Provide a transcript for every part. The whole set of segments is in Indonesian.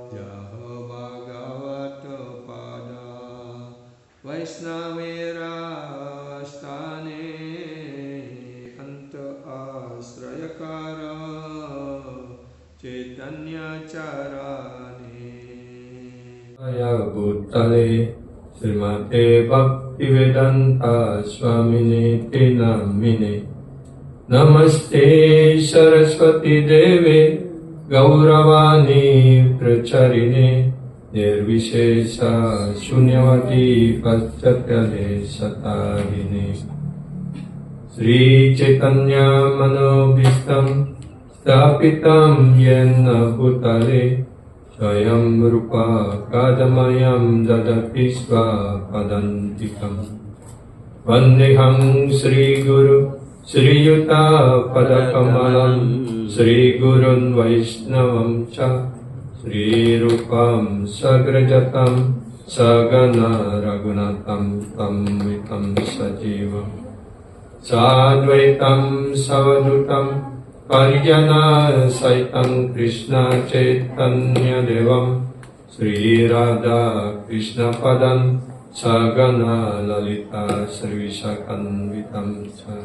Jaho Bhagavato Pada Vaishnavera Stane Anta Asrayakara Chaitanya Charane Aya Bhutale Srimate Bhaktivedanta Swamini Tinamine Namaste Saraswati Deve Gauravani Pracharine Nirvishesha Shunyavati Paschatya Satarine Sri Chaitanya Manobhistam Stapitam Yena Bhutale Swayam Rupa Kadamayam Dadati Svapadantikam Vandeham Sri Guru Sri Yuta Padakamalam Sri Gurun Vaishnavam Cha Sri Rupam Sagrajatam Sagana Raghunatam Tam Vitam Sajivam Sadvaitam Savadutam Parijana Saitam Krishna Chaitanya Devam Sri Radha Krishna Padam Sagana Lalita Sri Visakanvitam Cha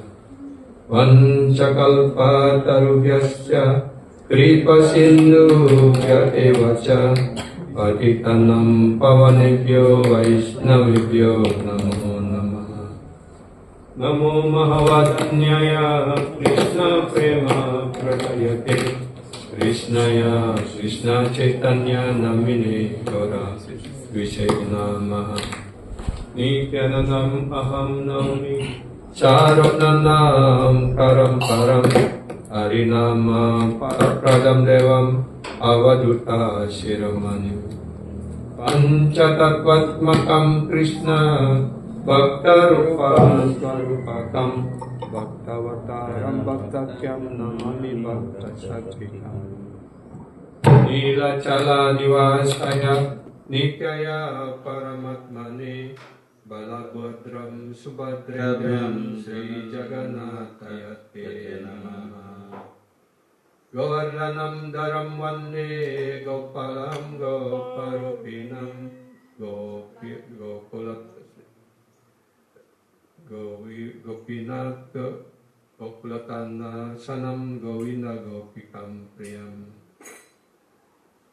Vanchakalpatarubhyasya Kripasindhubhya evacha Patitanam pavanebhyo Vaishnavibhyo Namo Namaha Namo Mahavadanyaya Krishna Prema Prachayate Krishnaya Krishna Chaitanya Namine Gora Vishayunamaha Nityanandam Aham Naumi Charananam Karam Param Harinama Pradam Devam Avaduta Shiromani Panchatattvatmakam Krishna Bhaktarupam Swarupakam Bhaktavataram Bhaktakyam Namami Bhaktasatvikam Nilachala Nivasaya Nityaya Paramatmane Balabhadram Subhadram Sri Jagannatayate Namaha Govardhanam Dharam Vande Gopalam Goparupinam Gopinath Gokulatana Sanam Govinda Gopikam Priyam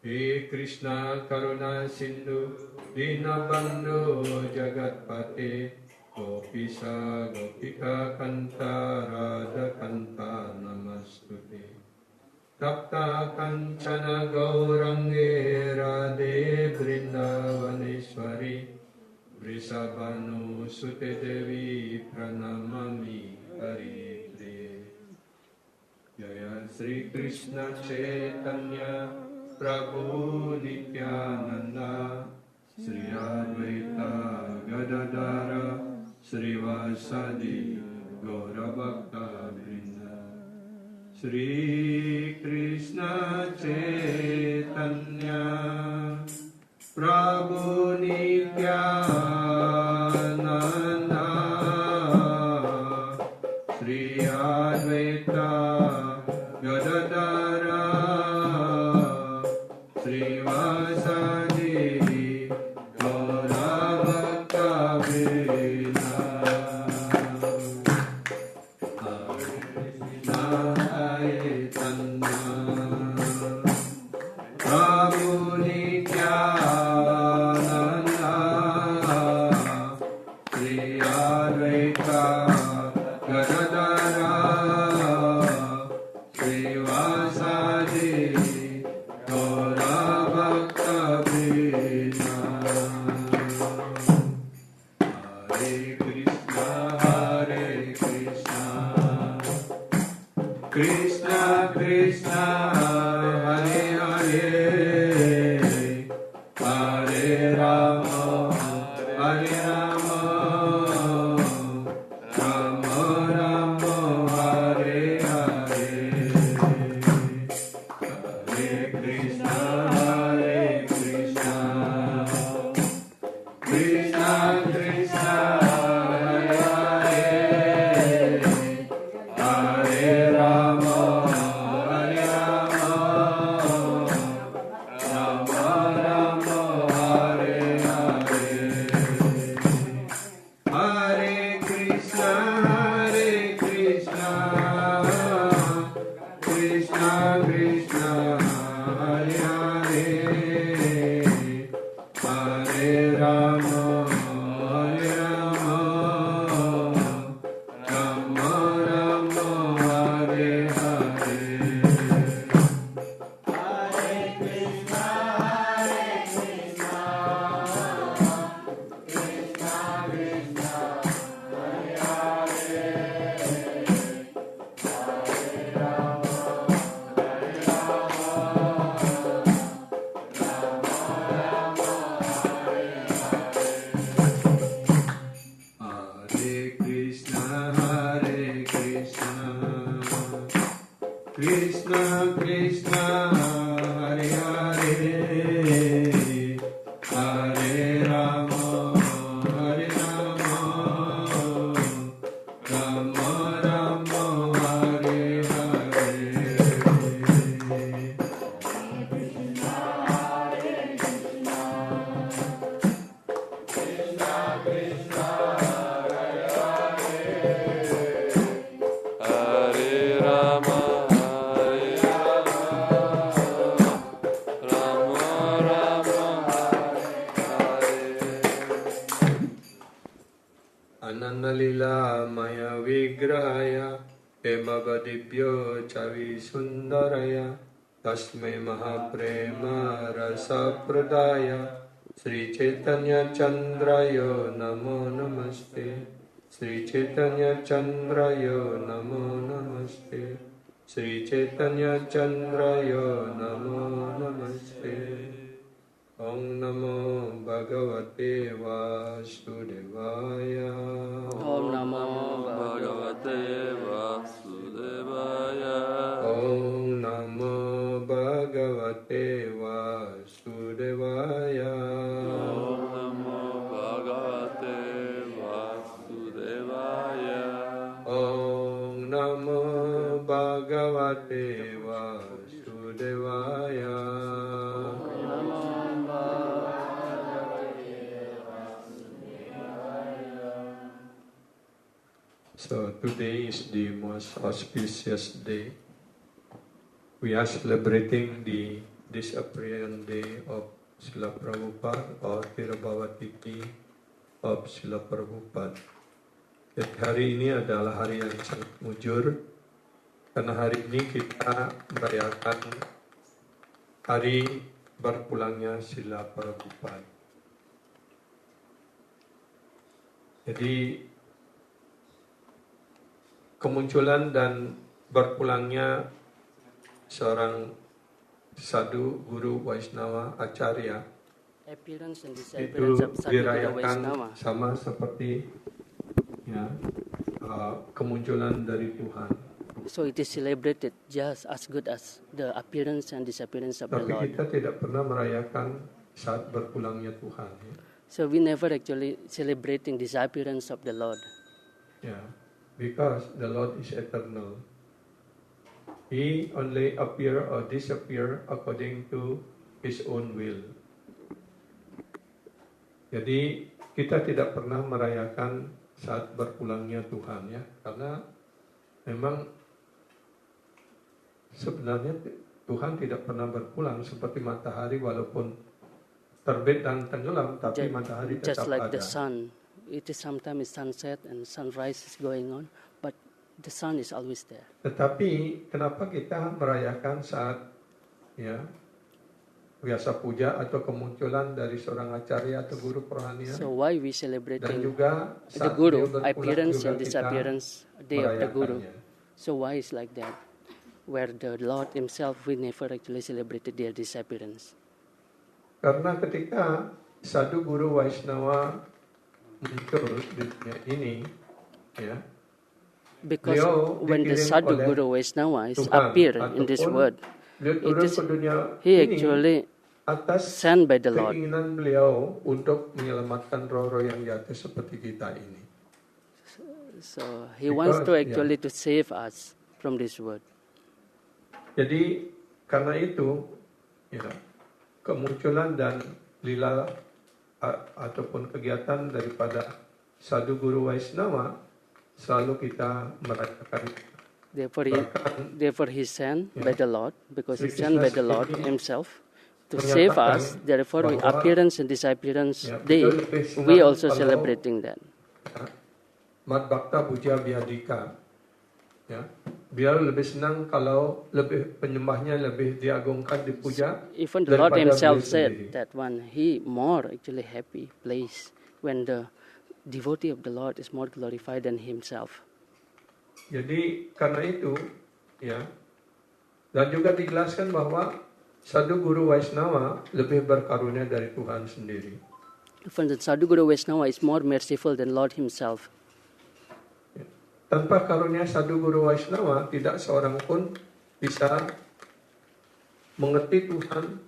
He Krishna Karuna Sindhu Dinabandhu Jagatpate Gopisa Gopika Kanta Radha Kanta Namastute Tapta Kanchana Gaurange Radhe Vrindavaneshwari Vrisabhanu Sute Devi Pranamami Hari Priye Jaya Sri Krishna Chaitanya Prabhu Nityananda Sri Advaita Gadadara Sri Vasadi Gaurabhakta Vrinda Sri Krishna Chaitanya Prabhu Nityananda Sri Advaita Gadadara Sri Vasadi Gaurabhakta Vrinda Prabhu Nityananda Sri Advaita Gadadara Sri Vasadi Gaurabhakta Vrinda Hare Krishna Krishna Krishna Hare Hare vigrahaya hemavadibhyo chavi sundaraya tasmai mahaprema rasa pradaya Sri Chaitanya Chandrayo namo namaste Sri Chaitanya Chandrayo namo namaste Sri Chaitanya Chandrayo namo namaste Om Namo Bhagavate Vasudevaya Om Namo Bhagavate Vasudevaya. Om Namo Bhagavate Vasudevaya Om Namo Bhagavate Vasudevaya. Om Namo Bhagavate Vasudevaya So today is the most auspicious day. We are celebrating the disappearance day of Srila Prabhupada or Tirabhavati of Srila Prabhupada. Jadi hari ini adalah hari yang sangat mujur karena hari ini kita merayakan hari berpulangnya Srila Prabhupada. Jadi kemunculan dan berpulangnya seorang sadhu, guru, Vaishnava, Acharya Appearance and itu disappearance of Sadhu Guru dirayakan Vaishnava. sama seperti ya, kemunculan dari Tuhan. So it is celebrated just as good as the appearance and disappearance of the Tapi Lord. kita tidak pernah merayakan saat berpulangnya Tuhan. Ya. So we never actually celebrating disappearance of the Lord. Ya, because the Lord is eternal. He only appear or disappear according to His own will. Jadi kita tidak pernah merayakan saat berpulangnya Tuhan ya, karena memang sebenarnya Tuhan tidak pernah berpulang seperti matahari walaupun terbit dan tenggelam, tapi matahari Just tetap like ada. the sun, it is sometimes sunset and sunrise is going on, but the sun is always there. Tetapi kenapa kita merayakan saat ya biasa puja atau kemunculan dari seorang acarya atau guru perohanian? So why we Dan celebrating juga the saat Guru beliau berpulang appearance juga and kita disappearance day of the Guru? merayakannya. So why is like that? Where the Lord Himself, we never actually celebrated their disappearance. Karena ketika sadhu guru Vaishnava muncul di dunia ini, ya, Because beliau when the dikirim Sadhu oleh Guru Vaishnava is Tuhan, appear in this ataupun world, beliau turun it is ke dunia he ini actually atas sent by the Lord. keinginan beliau untuk menyelamatkan roh-roh yang jatuh seperti kita ini. So he wants to actually to save us from this world. Jadi karena itu, ya, kemunculan dan lila ataupun kegiatan daripada sadhu guru Vaishnava selalu kita merayakan. Therefore he sent by the Lord, because he Sri sent by Krishna the Lord sendiri Himself to save us. Therefore, we bahwa, appearance and disappearance ya, day, beliau lebih senang we also kalau, celebrating that. Mat Bhakta Puja Biadika, ya, beliau lebih senang kalau lebih penyembahnya lebih diagungkan dipuja. Even the Lord daripada Himself beliau said sendiri. that one, He more actually happy place when the devotee of the Lord is more glorified than Himself. Jadi karena itu, ya, dan juga dijelaskan bahwa sadhu guru Vaishnava lebih berkarunia dari Tuhan sendiri. Even the Sadhu Guru Vaishnava is more merciful than Lord Himself. Ya. Tanpa karunia sadhu guru Vaishnava, tidak seorang pun bisa mengerti Tuhan,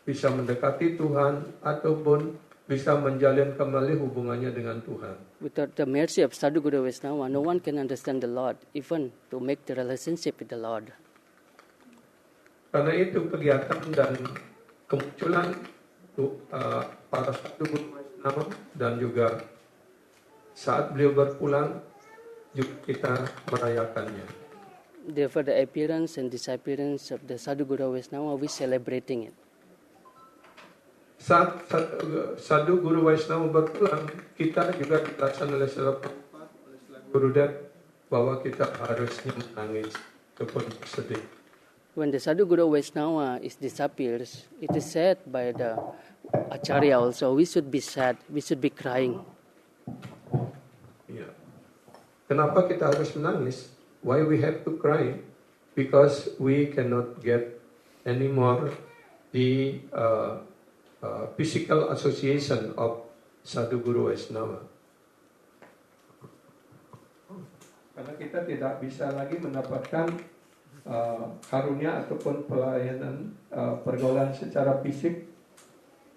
bisa mendekati Tuhan, ataupun bisa menjalin kembali hubungannya dengan Tuhan. Without the mercy of Sadhu Guru Vaishnava, no one can understand the Lord, even to make the relationship with the Lord. Karena itu kegiatan dan kemunculan para sadhu guru Vaishnava dan juga saat beliau berpulang juga kita merayakannya. Therefore, the appearance and disappearance of the Sadhu Guru Vaishnava, we celebrating it. Saat sadhu guru Vaishnava berpulang, kita juga dilaksanakan oleh Srila Prabhupada, oleh Srila Gurudev, bahwa kita harusnya menangis ataupun bersedih. When the Sadhguru Vaishnava is disappears, it is said by the Acharya also, we should be sad, we should be crying. Ya. Kenapa kita harus menangis? Why we have to cry? Because we cannot get anymore the physical association of Sadhguru Vaishnava. Karena kita tidak bisa lagi mendapatkan karunia ataupun pelayanan pergaulan secara fisik,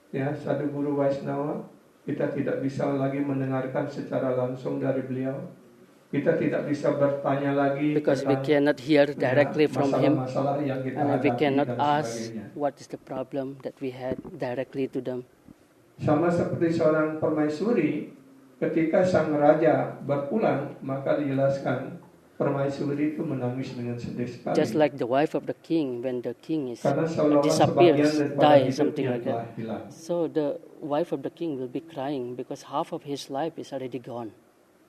ya, Sadhguru Vaishnava, kita tidak bisa lagi mendengarkan secara langsung dari beliau. Kita tidak bisa bertanya lagi because we cannot hear directly from him, masalah-masalah yang kita and we hadapi cannot dan ask sebagainya. what is the problem that we had directly to them. Sama seperti seorang permaisuri, ketika sang raja berpulang, maka dijelaskan permaisuri itu menangis dengan sedih sekali. Just like the wife of the king, when the king is Karena seolah-olah disappears, sebagian daripada die, hidupnya something like telah that. hilang. So the wife of the king will be crying because half of his life is already gone.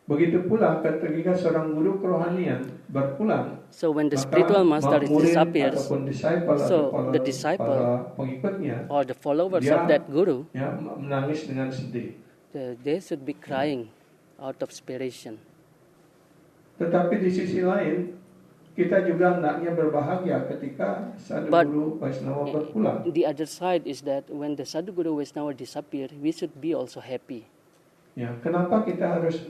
Begitu pula ketika seorang guru kerohanian berpulang, So when the maka spiritual master is murid disappears, ataupun disciple so atau the disciple para pengikutnya, or the followers dia of that guru, ya, menangis dengan sedih. they should be crying out of desperation. Tetapi di sisi lain, kita juga hendaknya berbahagia ketika Sadhguru Vaishnava berpulang. The other side is that when the Sadhguru Vaishnava disappear, we should be also happy. Ya, kenapa kita harus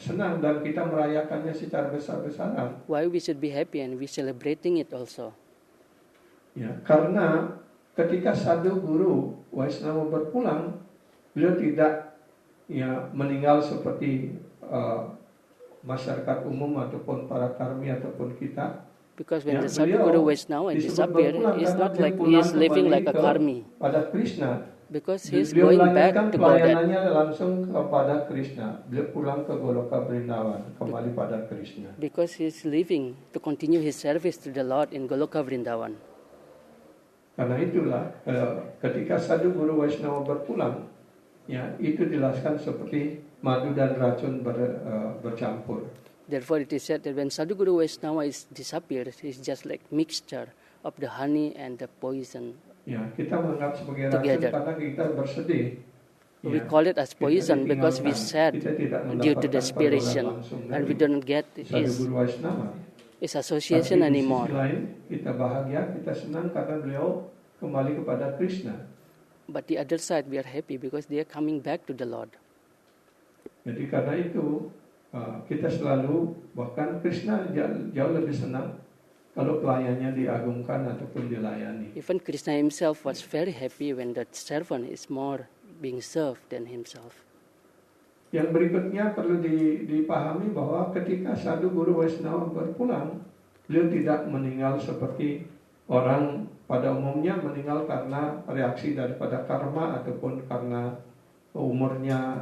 senang dan kita merayakannya secara besar-besaran? Why we should be happy and we celebrating it also? Ya, karena ketika Sadhguru Vaishnava berpulang, beliau tidak meninggal seperti masyarakat umum ataupun para karmi ataupun kita. Because when Ya, the Sadhguru beliau Vaishnava disebut disappear, berpulang it's karena not dia like he pulang is living kembali like a karmi. pada Krishna. Because he is Beliau going back melanjutkan to Godhead. pelayanannya langsung kepada Krishna. Beliau pulang ke Goloka Vrindavan, kembali pada Krishna. Because he is living to continue his service to the Lord in Goloka Vrindavan. Karena itulah ketika Sadhguru Vaishnava berpulang, ya, itu dijelaskan seperti madu dan racun bercampur. Therefore, it is said that when Sadhguru Vaishnava is disappeared, it's just like mixture of the honey and the poison. Ya, kita menganggap sebagai racun Together. karena kita bersedih. We Ya, call it as kita poison because we ditinggalkan. sad Kita tidak due to mendapatkan desperation, pergaulan langsung and we dari don't get Sadhguru Vaishnava. his association Tapi di anymore. sisi lain, kita bahagia, kita senang karena beliau kembali kepada Krishna. But the other side, we are happy because they are coming back to the Lord. Jadi karena itu kita selalu, bahkan Krishna jauh lebih senang kalau pelayannya diagungkan ataupun dilayani. Even Krishna himself was very happy when the servant is more being served than himself. Yang berikutnya perlu dipahami bahwa ketika Sadhguru Vaishnava berpulang, beliau tidak meninggal seperti orang pada umumnya meninggal karena reaksi daripada karma ataupun karena umurnya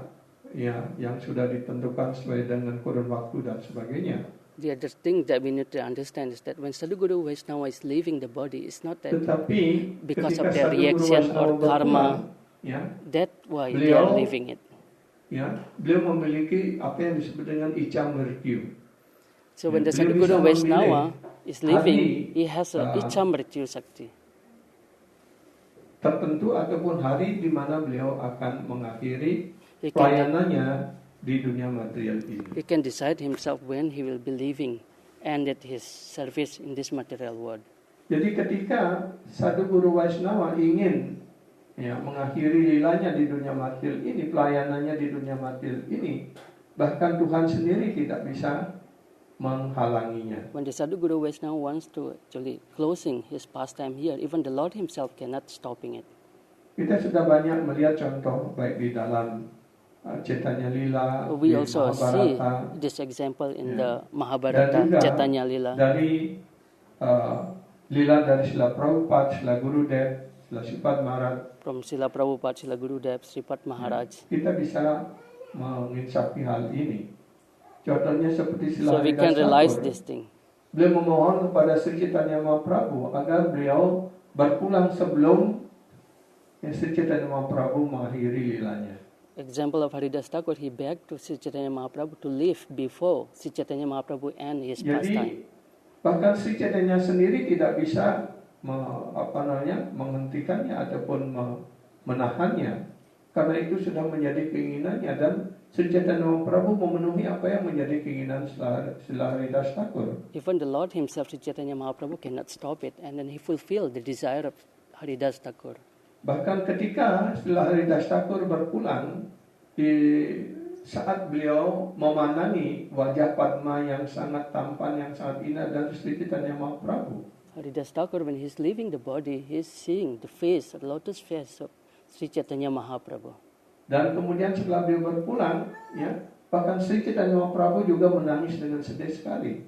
yang sudah ditentukan sesuai dengan kurun waktu dan sebagainya. The other thing that we need to understand is that when Sadhguru Vaishnava is leaving the body, it's not that Tetapi because ketika of their Sadhguru reaction Vaishnava or karma, ya, that why they are Beliau- leaving it. beliau memiliki apa yang disebut dengan icha mrityu. So when the Beliau Sadhguru bisa Vaishnava is leaving, hari, he has a Icha Mrityu Sakti. Tertentu ataupun hari di mana beliau akan mengakhiri He can, pelayanannya di dunia material ini. he can decide himself when he will be leaving, ended his service in this material world. Jadi ketika Sadhguru Vaishnava ingin mengakhiri lilanya di dunia material ini, pelayanannya di dunia material ini, bahkan Tuhan sendiri tidak bisa menghalanginya. When the Sadhguru Vaishnava wants to actually closing his pastime here, even the Lord himself cannot stopping it. Kita sudah banyak melihat contoh baik di dalam Chaitanya Lila, We di also see Mahabharata, this example in the dan Mahabharata, juga Chaitanya Lila. dari Lila dari Srila Prabhupada, Srila Gurudev, Srila Sripad Maharaj. From Srila Prabhupada, Srila Gurudev, Sripad Maharaj. Kita bisa menginsafi hal ini. Contohnya seperti Srila So we can Haridas realize Thakur. this thing. Beliau memohon kepada Sri Chaitanya Mahaprabhu agar beliau berpulang sebelum Sri Chaitanya Mahaprabhu mengakhiri lilanya. example of Haridas Thakur, he begged to Sri Chaitanya Mahaprabhu to leave before Sri Chaitanya Mahaprabhu end his pastime. Jadi bahkan Sri Chaitanya sendiri tidak bisa menghentikannya ataupun menahannya, karena itu sudah menjadi keinginannya, dan Sri Chaitanya Mahaprabhu memenuhi apa yang menjadi keinginan Srila Haridas Thakur. Even the Lord himself, Sri Chaitanya Mahaprabhu, cannot stop it, and then he fulfilled the desire of Haridas Thakur. Bahkan ketika Srila Haridas Thakur berpulang, di saat beliau memandangi wajah Padma yang sangat tampan, yang sangat indah dari Sri Chaitanya Mahaprabhu, Haridas Thakur, when he's leaving the body, he's seeing the face, the lotus face of Sri Chaitanya Mahaprabhu. dan kemudian setelah beliau berpulang, ya, bahkan Sri Chaitanya Mahaprabhu juga menangis dengan sedih sekali.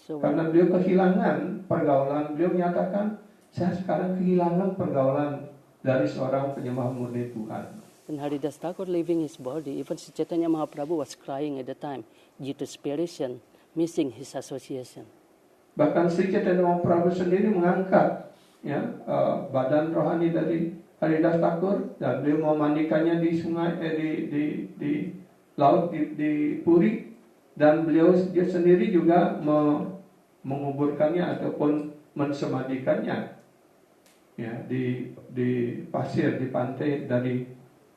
So Karena beliau kehilangan pergaulan, beliau menyatakan, saya sekarang kehilangan pergaulan dari seorang penyembah murni Tuhan. when Haridas Thakur leaving his body, even Sri Chaitanya Mahaprabhu was crying at the time due to aspiration, missing his association. Bahkan Sri Chaitanya Mahaprabhu sendiri mengangkat badan rohani dari Haridas Thakur, dan beliau memandikannya di sungai, di laut, di Puri, dan beliau sendiri juga menguburkannya ataupun mensemadikannya di pasir, di pantai dari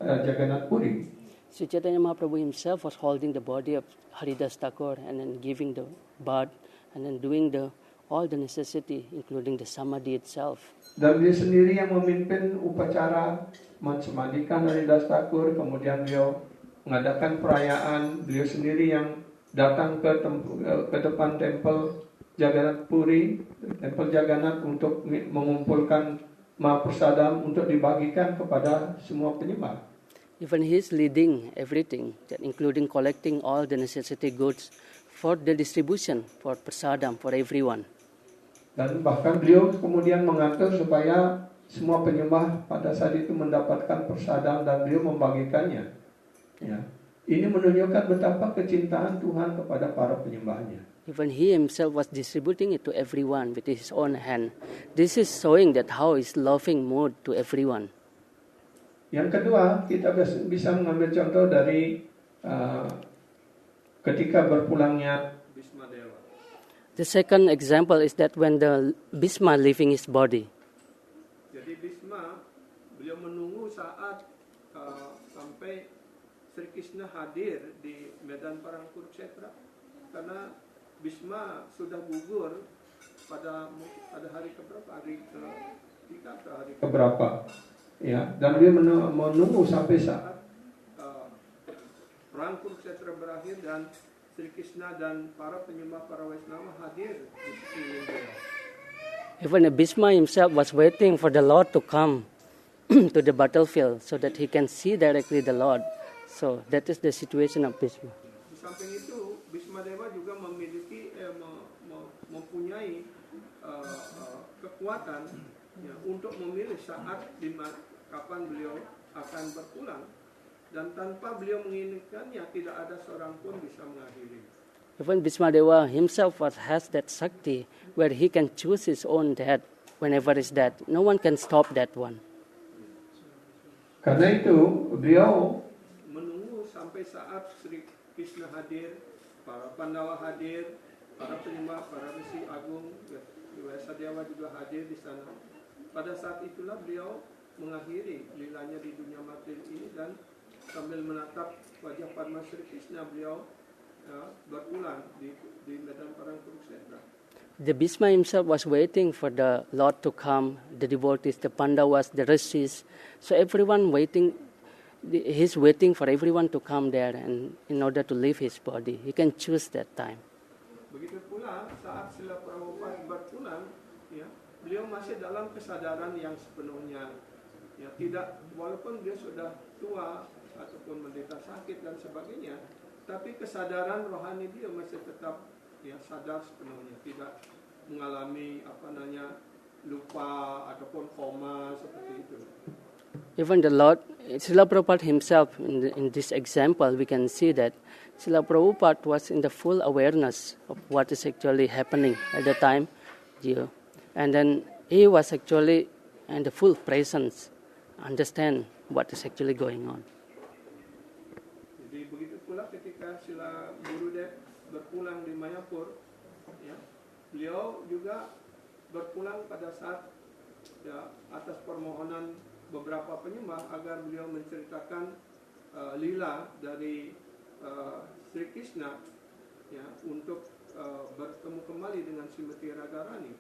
Jagannath Puri. Sri Chaitanya Mahaprabhu himself was holding the body of Haridas Thakur and then giving the bath and then doing all the necessity, including the samadhi itself. Dan dia sendiri yang memimpin upacara mensemadikan Haridas Thakur, kemudian beliau mengadakan perayaan, beliau sendiri yang datang ke depan tempel Jagannath Puri, tempel Jagannath, untuk mengumpulkan Mahaprasadam untuk dibagikan kepada semua penyembah. Even he is leading everything, including collecting all the necessity goods for the distribution, for prasadam, for everyone. Dan bahkan beliau kemudian mengatur supaya semua penyembah pada saat itu mendapatkan prasadam dan beliau membagikannya. Ya. Ini menunjukkan betapa kecintaan Tuhan kepada para penyembahnya. Even he himself was distributing it to everyone with his own hand. This is showing that how his loving mood to everyone. Yang kedua, kita bisa mengambil contoh dari ketika berpulangnya Bhisma Dewa. The second example is that when the Bhisma leaving his body. Jadi Bhisma, beliau menunggu saat sampai Sri Krishna hadir di medan perang Kurukshetra, karena Bhisma sudah gugur pada hari keberapa, hari ketiga atau hari keberapa, ya. Dan dia menunggu sampai saat perang Kurukshetra berakhir dan Sri Krishna dan para penyembah para Vaishnava hadir di sekeliling beliau. Even Bhisma himself was waiting for the Lord to come to the battlefield so that he can see directly the Lord. So that is the situation of Bhisma. Di samping itu, Bhisma Dewa juga mempunyai kekuatan untuk memilih saat kapan beliau akan berpulang, dan tanpa beliau menginginkannya tidak ada seorang pun bisa mengakhiri. Even Bhisma Dewa himself has that Shakti where he can choose his own death whenever is dead. No one can stop that one. Karena itu beliau menunggu sampai saat Sri Krishna hadir, para Pandawa hadir, para penyembah, para Risi Agung, Vyasadeva juga hadir di sana. Pada saat itulah beliau mengakhiri lilanya di dunia materi ini, dan sambil menatap wajah Padma Sri Krishna, beliau berpulang di medan perang Kurukshetra. The Bhisma himself was waiting for the Lord to come, the devotees, the Pandavas, the Rishis. So everyone waiting, he's waiting for everyone to come there and in order to leave his body. He can choose that time. Begitu pula saat Srila Prabhupada berpulang, beliau masih dalam kesadaran yang sepenuhnya. Tidak, walaupun dia sudah tua ataupun menderita sakit dan sebagainya, tapi kesadaran rohani dia masih tetap sadar sepenuhnya, tidak mengalami lupa ataupun koma seperti itu. Even the Lord, Srila Prabhupada himself, in this example, we can see that Srila Prabhupada was in the full awareness of what is actually happening at the time, and then he was actually in the full presence, understand what is actually going on. ketika Srila Gurudev berpulang di Mayapur, ya, beliau juga berpulang pada saat ya, atas permohonan beberapa penyembah agar beliau menceritakan lila dari Sri Krishna ya, untuk bertemu kembali dengan Srimati Radharani.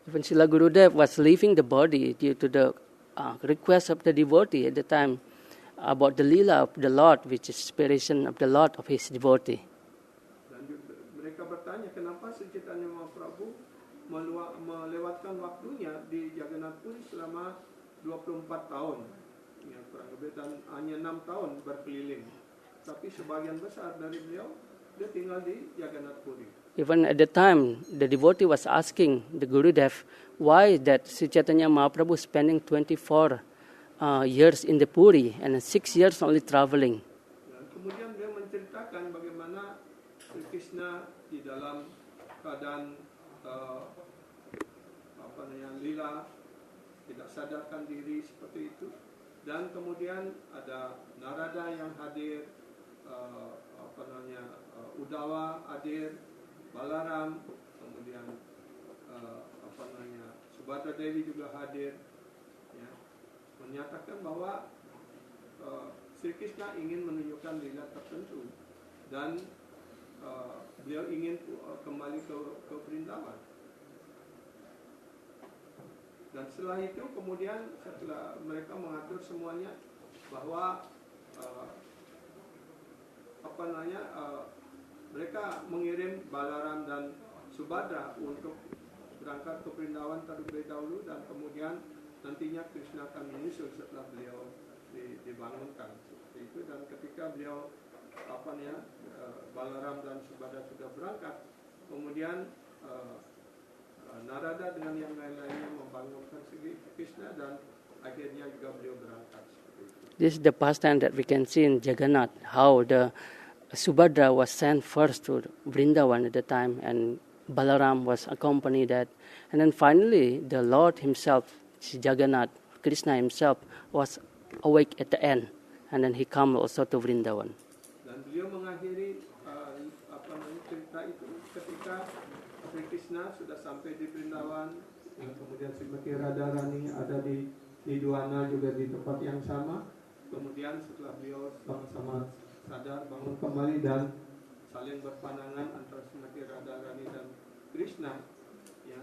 Even Srila Gurudev was leaving the body due to the request of the devotee at the time about the lila of the Lord, which is inspiration of the Lord of his devotee. Dan mereka bertanya kenapa Sri Chaitanya Mahaprabhu melewatkan waktunya di Jagannath Puri selama 24 tahun. Ya, kurang lebih, dan hanya 6 tahun berkeliling. Tapi sebagian besar dari beliau dia tinggal di Jagannath Puri. Even at the time, the devotee was asking the Gurudev why that Sri Chaitanya Mahaprabhu spending 24 years in the Puri and 6 years only traveling. Dan kemudian dia menceritakan bagaimana Sri Krishna di dalam keadaan lila, tidak sadarkan diri seperti itu, dan kemudian ada Narada yang hadir, Uddhava hadir, Balaram, kemudian Subhadra Devi juga hadir, ya, menyatakan bahwa Sri Krishna ingin menunjukkan lila tertentu dan beliau ingin kembali ke Vrindavan. Dan setelah itu kemudian setelah mereka mengatur semuanya bahwa mereka mengirim Balaram dan Subhadra untuk berangkat ke Vrindavan terlebih dahulu, dan kemudian nantinya Krishna akan menyusul setelah beliau dibangunkan seperti itu. Dan ketika beliau Balaram dan Subhadra sudah berangkat, kemudian Narada dengan yang lain-lainnya membangunkan Sri Krishna dan akhirnya juga beliau berangkat. This is the pastime that we can see in Jagannath, how the Subhadra was sent first to Vrindavan at the time, and Balaram was accompanied that. And then finally, the Lord himself, Jagannath, Krishna himself, was awake at the end, and then he come also to Vrindavan. Dan beliau mengakhiri cerita itu ketika Sri Krishna sudah sampai di Vrindavan, dan kemudian Srimati Radharani ada di Dwana juga di tempat yang sama. Kemudian setelah beliau sama-sama sadar bangun kembali dan saling berpandangan antara Srimati Radharani dan Krishna, ya,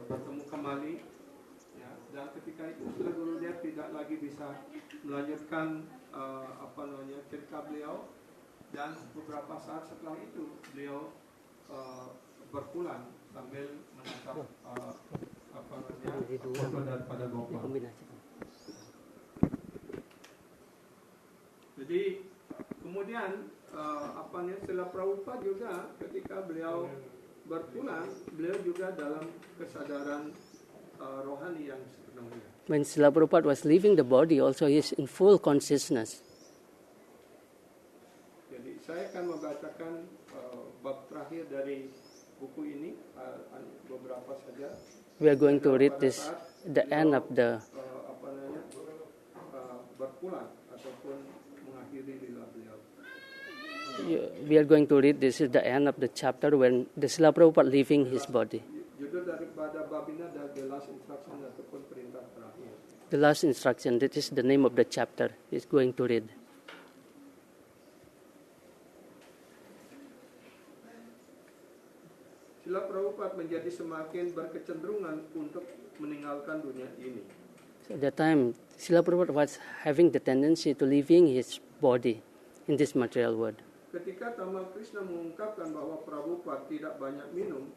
bertemu kembali, ya, dan ketika itu Sri Gurudev tidak lagi bisa melanjutkan cerita beliau, dan beberapa saat setelah itu beliau berpulang sambil menatap foto daripada Gopal. Jadi kemudian Srila Prabhupada juga ketika beliau berpulang, beliau juga dalam kesadaran rohani yang sepenuhnya. When Srila Prabhupada was leaving the body, also he is in full consciousness. Jadi saya akan membacakan bab terakhir dari buku ini, beberapa saja. We are going to read this at the end of the berpulang ataupun mengakhiri lila beliau. We are going to read this at the end of the chapter when the Srila Prabhupada leaving his body. Judul daripada bab ini adalah The Last Instruction ataupun perintah terakhir. The last instruction, that is the name of the chapter he's going to read. Srila Prabhupada menjadi semakin berkecenderungan untuk meninggalkan dunia ini. So at that time, Srila Prabhupada was having the tendency to leaving his body in this material world. Ketika Tamal Krishna mengungkapkan bahwa Prabhupada tidak banyak minum,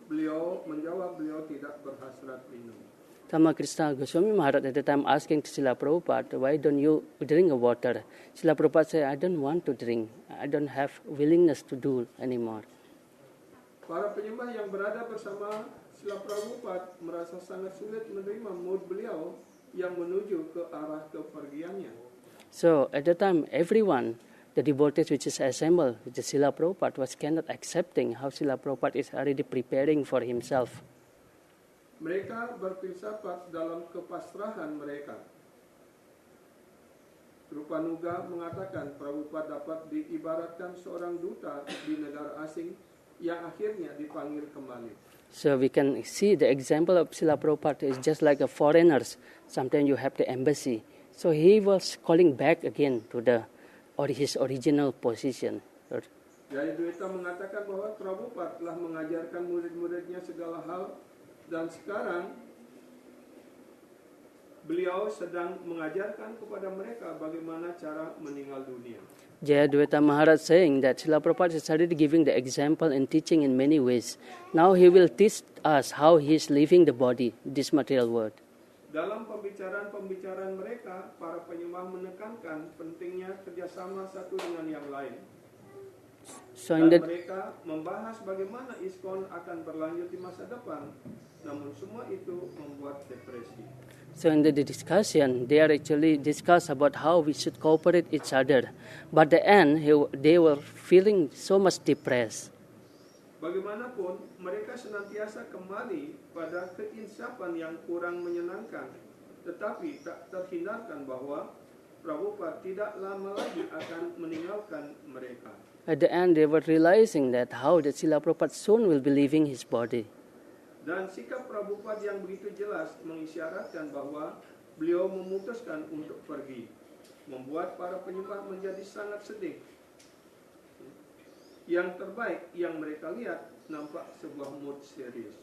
beliau menjawab beliau tidak berhasrat minum. Tama Krishna Goswami Maharaj at the time asking to Srila Prabhupada, why don't you drink water? Srila Prabhupada said, I don't want to drink. I don't have willingness to do anymore. Para penyembah yang berada bersama Srila Prabhupada merasa sangat sulit menerima mood beliau yang menuju ke arah kepergiannya. So at the time, everyone, the devotees which is assembled with the Srila Prabhupada was cannot accepting how Srila Prabhupada is already preparing for himself. Mereka berfilsafat dalam kepasrahan mereka. Rupanuga mengatakan Prabhupada dapat diibaratkan seorang duta di negara asing yang akhirnya dipanggil kembali. So we can see the example of Srila Prabhupada is just like a foreigners. Sometimes you have the embassy. So he was calling back again to his original position. Jayadwaita mengatakan bahwa Prabhupada telah mengajarkan murid-muridnya segala hal dan sekarang beliau sedang mengajarkan kepada mereka bagaimana cara meninggal dunia. Jayadwaita Maharaj saying that Srila Prabhupada started giving the example and teaching in many ways. Now he will teach us how he is leaving the body, this material world. Dalam pembicaraan mereka, para penyembah menekankan pentingnya kerjasama satu dengan yang lain. So Dan in mereka membahas bagaimana ISKCON akan berlanjut di masa depan. Namun semua itu membuat depresi. the discussion, they are actually discuss about how we should cooperate each other. But at the end, they were feeling so much depressed. Bagaimanapun, mereka senantiasa kembali pada keinsafan yang kurang menyenangkan. Tetapi tak terhindarkan bahwa Prabhupada tidak lama lagi akan meninggalkan mereka. At the end, they were realizing that how the Srila Prabhupada soon will be leaving his body. Dan sikap Prabhupada yang begitu jelas mengisyaratkan bahwa beliau memutuskan untuk pergi, membuat para penyembah menjadi sangat sedih. Yang terbaik yang mereka lihat nampak sebuah mood serius.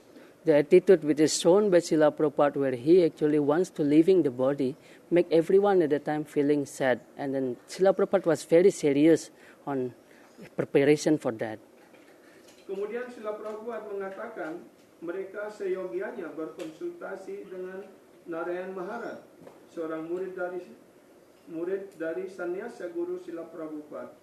The attitude which is shown by Srila Prabhupada, where he actually wants to leaving the body, make everyone at the time feeling sad. And then Srila Prabhupada was very serious on preparation for that. Kemudian Srila Prabhupada mengatakan mereka seyogianya berkonsultasi dengan Narayan Maharaj, seorang murid dari sannyasa guru Srila Prabhupada,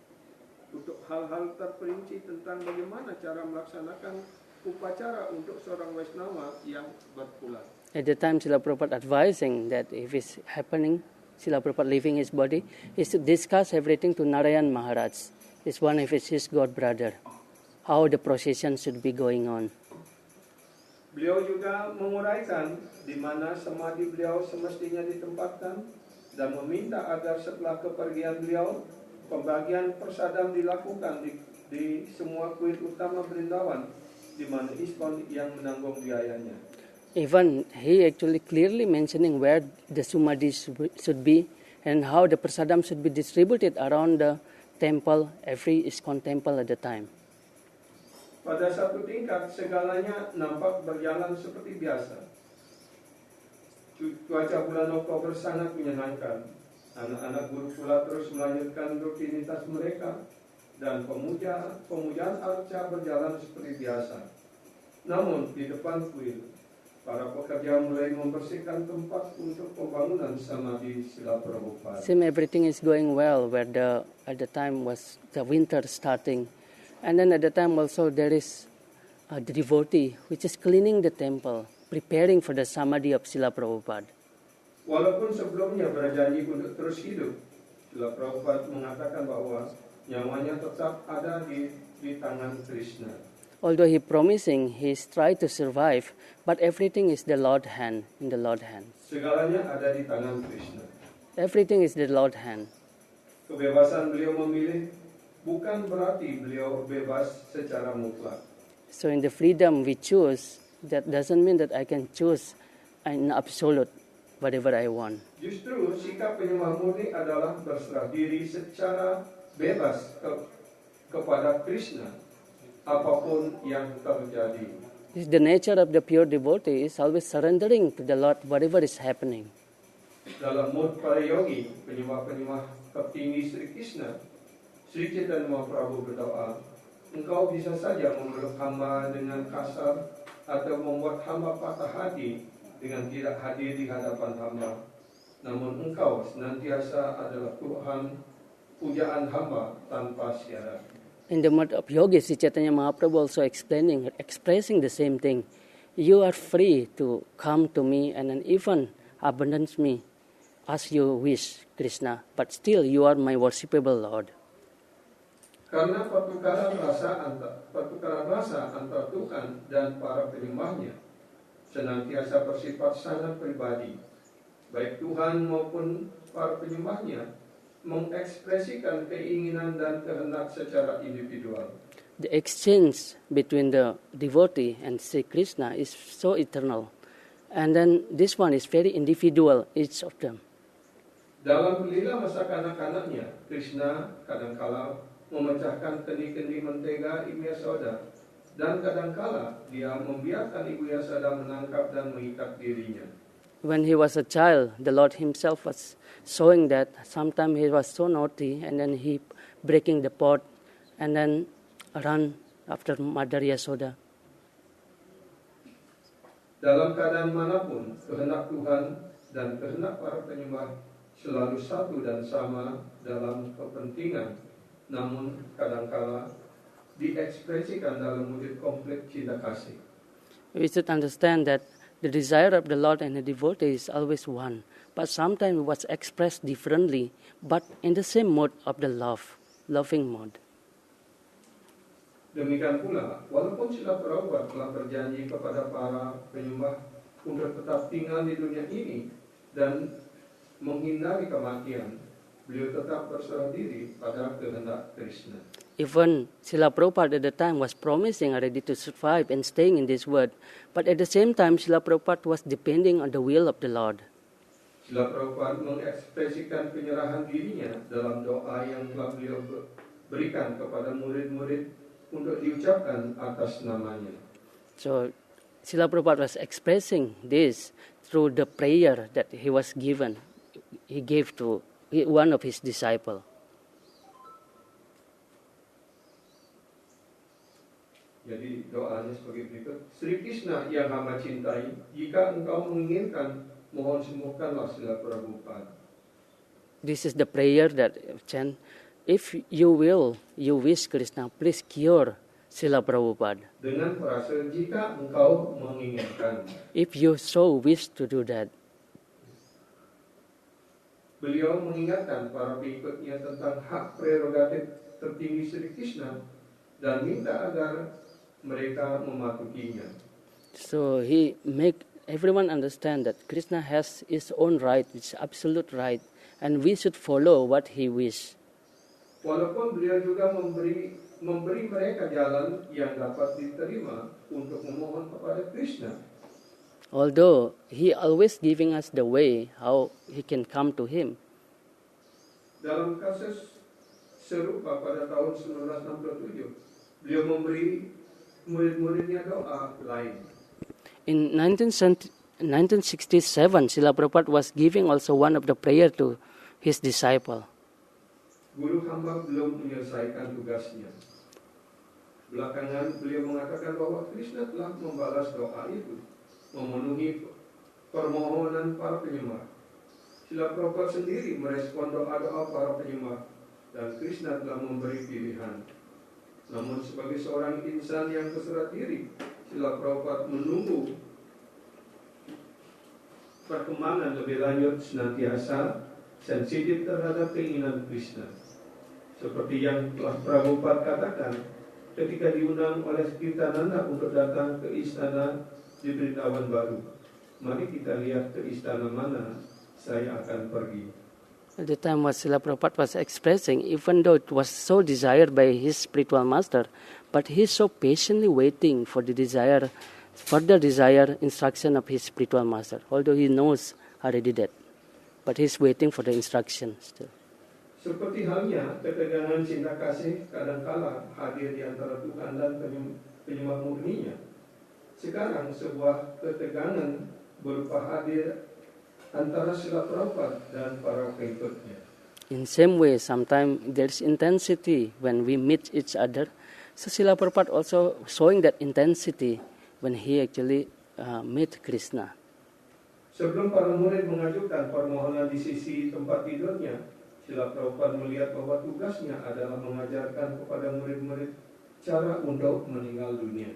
untuk hal-hal terperinci tentang bagaimana cara melaksanakan upacara untuk seorang Vaishnava yang berpulang. At the time, Srila Prabhupada advising that if it's happening, Srila Prabhupada leaving his body, is to discuss everything to Narayan Maharaj. It's one of his god brother, how the procession should be going on. Beliau juga menguraikan di mana samadhi beliau semestinya ditempatkan dan meminta agar setelah kepergian beliau, pembagian prasadam dilakukan di semua kuil utama Vrindavan, di mana ISKCON yang menanggung biayanya. Even he actually clearly mentioning where the samadhi should be and how the prasadam should be distributed around the temple, every ISKCON temple at the time. Pada satu tingkat, segalanya nampak berjalan seperti biasa. Cuaca bulan Oktober sangat menyenangkan. Anak-anak guru pula terus melanjutkan rutinitas mereka dan pemujaan arca berjalan seperti biasa. Namun di depan kuil, para pekerja mulai membersihkan tempat untuk pembangunan samadhi Srila Prabhupada. Same everything is going well where at the time was the winter starting. And then at the time also there is the devotee which is cleaning the temple, preparing for the samadhi of Srila Prabhupada. Walaupun sebelumnya berjanji untuk terus hidup, Srila Prabhupada mengatakan bahwa nyawanya tetap ada di tangan Krishna. Although he promising he's try to survive, but everything is the Lord hand, in the Lord hand. Segalanya ada di tangan Krishna. Everything is the Lord hand. Kebebasan beliau memilih bukan berarti beliau bebas secara mutlak. So in the freedom we choose, that doesn't mean that I can choose in absolute whatever I want. Justru sikap penyembah murni adalah berserah diri secara bebas kepada Krishna apapun yang terjadi. The nature of the pure devotee is always surrendering to the Lord whatever is happening. Dalam mood para yogi, penyembah-penyembah tertinggi Sri Krishna, Sri Chaitanya Mahaprabhu berdoa, engkau bisa saja memeluk hamba dengan kasar atau membuat hamba patah hati dengan tidak hadir di hadapan hamba. Namun engkau senantiasa adalah Tuhan, pujaan hamba tanpa syarat. In the mode of yogi, Sri Chaitanya Mahaprabhu also expressing the same thing. You are free to come to me and then even abandon me as you wish, Krishna, but still you are my worshipable Lord. Karena pertukaran rasa antara Tuhan dan para penyembahnya senantiasa bersifat sangat pribadi. Baik Tuhan maupun para penyembahnya mengekspresikan keinginan dan kehendak secara individual. The exchange between the devotee and Sri Krishna is so eternal. And then this one is very individual, each of them. Dalam lila masa kanak-kanaknya, Krishna kadangkala memecahkan kendi-kendi mentega Ibu Yasoda, dan kadangkala dia membiarkan Ibu Yasoda menangkap dan mengikat dirinya. When he was a child, the Lord himself was showing that sometimes he was so naughty and then he breaking the pot and then run after Mother Yasoda. Dalam keadaan manapun, kehendak Tuhan dan kehendak para penyembah selalu satu dan sama dalam kepentingan, namun kadangkala diekspresikan dalam wujud komplit cinta kasih. We should understand that the desire of the Lord and the devotee is always one, but sometimes it was expressed differently, but in the same mode of the loving mode. Demikian pula, walaupun Srila Prabhupada telah berjanji kepada para penyembah untuk tetap tinggal di dunia ini dan menghindari kematian, beliau tetap berserah diri pada kehendak Krishna. Even Srila Prabhupada at the time was promising already to survive and staying in this world, but at the same time Srila Prabhupada was depending on the will of the Lord. Srila Prabhupada mengekspresikan penyerahan dirinya dalam doa yang telah beliau berikan kepada murid-murid untuk diucapkan atas namanya. So Srila Prabhupada was expressing this through the prayer that he was given. He gave to one of his disciples. Jadi doanya sebagai berikut. Sri Krishna yang hamba cintai, jika engkau menginginkan, mohon sembuhkanlah Srila Prabhupada. This is the prayer that chant. If you wish Krishna, please cure Srila Prabhupada. Dengan frase jika engkau menginginkan. If you so wish to do that. Beliau mengingatkan para pengikutnya tentang hak prerogatif tertinggi Sri Krishna dan minta agar mereka mematuhinya. So he make everyone understand that Krishna has his own right, it's absolute right, and we should follow what he wish. Walaupun beliau juga memberi mereka jalan yang dapat diterima untuk memohon kepada Krishna. Although he always giving us the way how he can come to him. Dalam kasus serupa pada tahun 1967, beliau memberi murid-muridnya doa lain. In 1967, Srila Prabhupada was giving also one of the prayer to his disciple. Guru hamba belum menyelesaikan tugasnya. Belakangan beliau mengatakan bahwa Krishna telah membalas doa itu, memenuhi permohonan para penyembah. Srila Prabhupada sendiri merespon doa-doa para penyembah dan Krishna telah memberi pilihan. Namun sebagai seorang insan yang berserah diri, Srila Prabhupada menunggu perkembangan lebih lanjut, senantiasa sensitif terhadap keinginan Krishna. Seperti yang telah Prabhupada katakan ketika diundang oleh Kirtananda untuk datang ke istana di Brindavan Baru. Mari kita lihat ke istana mana saya akan pergi. At the time what Srila Prabhupada was expressing, even though it was so desired by his spiritual master, but he is so patiently waiting for the further desire instruction of his spiritual master, although he knows already that. But he is waiting for the instruction still. Seperti halnya ketegangan cinta kasih kadangkala hadir di antara Tuhan dan penyembah murninya. Sekarang sebuah ketegangan berupa hadir antara Srila Prabhupada dan para pengikutnya. In same way, sometimes there is intensity when we meet each other. So Srila Prabhupada also showing that intensity when he actually meet Krishna. Sebelum para murid mengajukan permohonan di sisi tempat tidurnya, Srila Prabhupada melihat bahwa tugasnya adalah mengajarkan kepada murid-murid cara untuk meninggal dunia.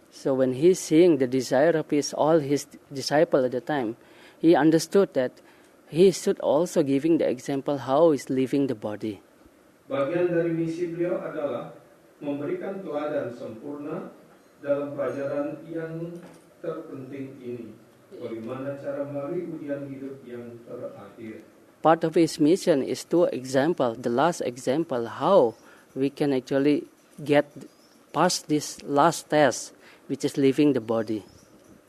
So when he seeing the desire of all his disciple at the time, he understood that he should also giving the example how is leaving the body. Bagian dari misi beliau adalah memberikan teladan sempurna dalam pelajaran yang terpenting ini. Bagaimana cara melalui ujian hidup yang terakhir. part of his mission is to example, the last example, how we can actually get past this last test, which is leaving the body.